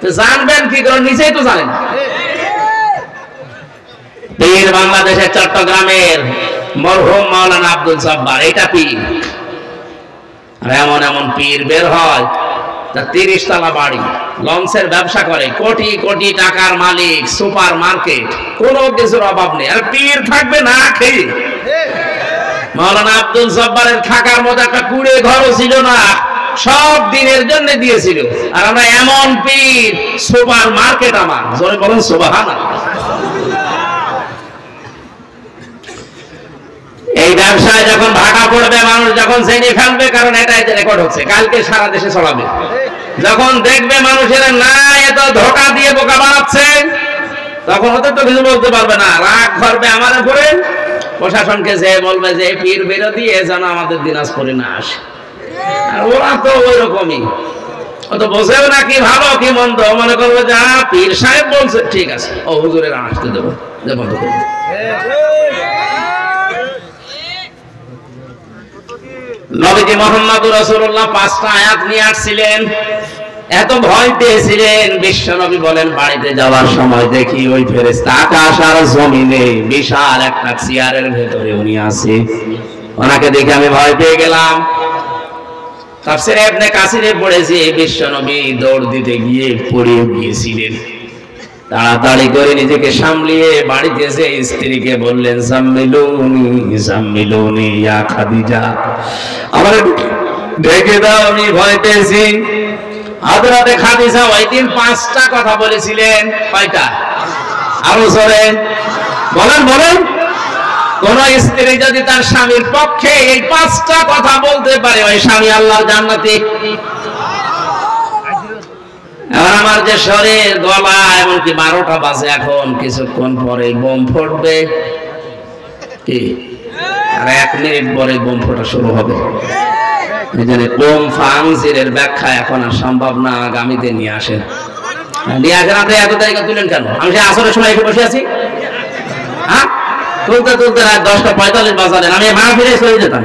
তো জানবেন কি করে, নিজেই তো জানেন। পীর বাংলাদেশের চট্টগ্রামের মরহুম মাওলানা আব্দুল জব্বার, এটা পীর। আর এমন এমন পীর বের হয়, তার 30 তলা বাড়ি, লঞ্চের ব্যবসা করে, কোটি কোটি টাকার মালিক, সুপার মার্কেট, কোনো কিছুর অভাব নেই। আর পীর থাকবে না খেয়ে। মাওলানা আব্দুল জব্বারের থাকার মতো একটা কুড়ে ঘরও ছিল না, সব দিনের জন্য দিয়েছিল। আর আমরা এমন পীর, সুপার মার্কেট আমার, জোরে বলুন সুবহানাল্লাহ। এই ব্যবসায় যখন ভাটা পড়বে, মানুষ যখন জেনে ফেলবে, কারণ এটাই রেকর্ড হচ্ছে, কালকে সারা দেশে ছড়াবে। যখন দেখবে মানুষেরা না এত ধোঁকা দিয়ে বোকা বানাচ্ছে, তখন হয়তো তো কিছু বলতে পারবে না, রাগ ধরবে আমার উপরে। প্রশাসনকে যে বলবে যে পীর বিরোধী, এ যেন আমাদের দিনাজপুরে না আসে। আর ওরা তো ওই রকমই, ও তো বোঝেও না কি ভালো কি মন্দ, মনে করবে যে পীর সাহেব বলছে ঠিক আছে, ও হুজুরের আসতে দেবো, যে বন্ধ করবে। নবীজি মুহাম্মদুর রাসূলুল্লাহ 5টা আয়াত নিয়ে আসছিলেন, এত ভয় পেয়েছিলেন। বিশ্ব নবী বলেন, বাড়িতে যাওয়ার সময় দেখি ওই ফেরেশতা আকাশ আর জমিনে বিশাল একটা চেয়ারের ভেতরে উনি আছে, ওনাকে দেখে আমি ভয় পেয়ে গেলাম। তাফসীরে ইবনে কাসিরে পড়েছি, বিশ্ব নবী দৌড় দিতে গিয়ে পড়ে গিয়েছিলেন। তাড়াতাড়ি করে নিজেকে সামলিয়ে বাড়িতে এসে স্ত্রীকে বললেন, জাম্মিলুনি জাম্মিলুনি ইয়া খাদিজা, আমার ঢেকে দাও, আমি ভয় পেয়েছি। হযরতে খাদিজা ওই দিন 5টা কথা বলেছিলেন। কয়টা? আরো জোরে বলেন বলেন। কোন স্ত্রী যদি তার স্বামীর পক্ষে এই 5টা কথা বলতে পারে, ওই স্বামী আল্লাহর জান্নাতি। এবার আমার যে শরীর, গলা, এমনকি 12টা বাজে, এখন কিছুক্ষণ পরে বোম ফুটবে। কি আর 1 মিনিট পরে বোম ফোটা শুরু হবে। এই জন্য বোম ফাংজিরের ব্যাখ্যা এখন আর সম্ভব না, আগামীতে নিয়ে আসেন। নিয়ে আসেন। আপনি এত তারিখে তুলেন কেন? আমি সে আসরের সময় এসে বসে আছি, হ্যাঁ, তুলতে তুলতে রাত 10:45 বাজালেন, আমি মাহফিলে চলে যেতাম।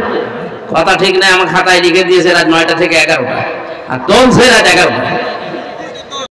কথা ঠিক নাই, আমার খাতায় লিখে দিয়েছে রাত 9টা থেকে 11টা, আর তুলছে রাত 11টা।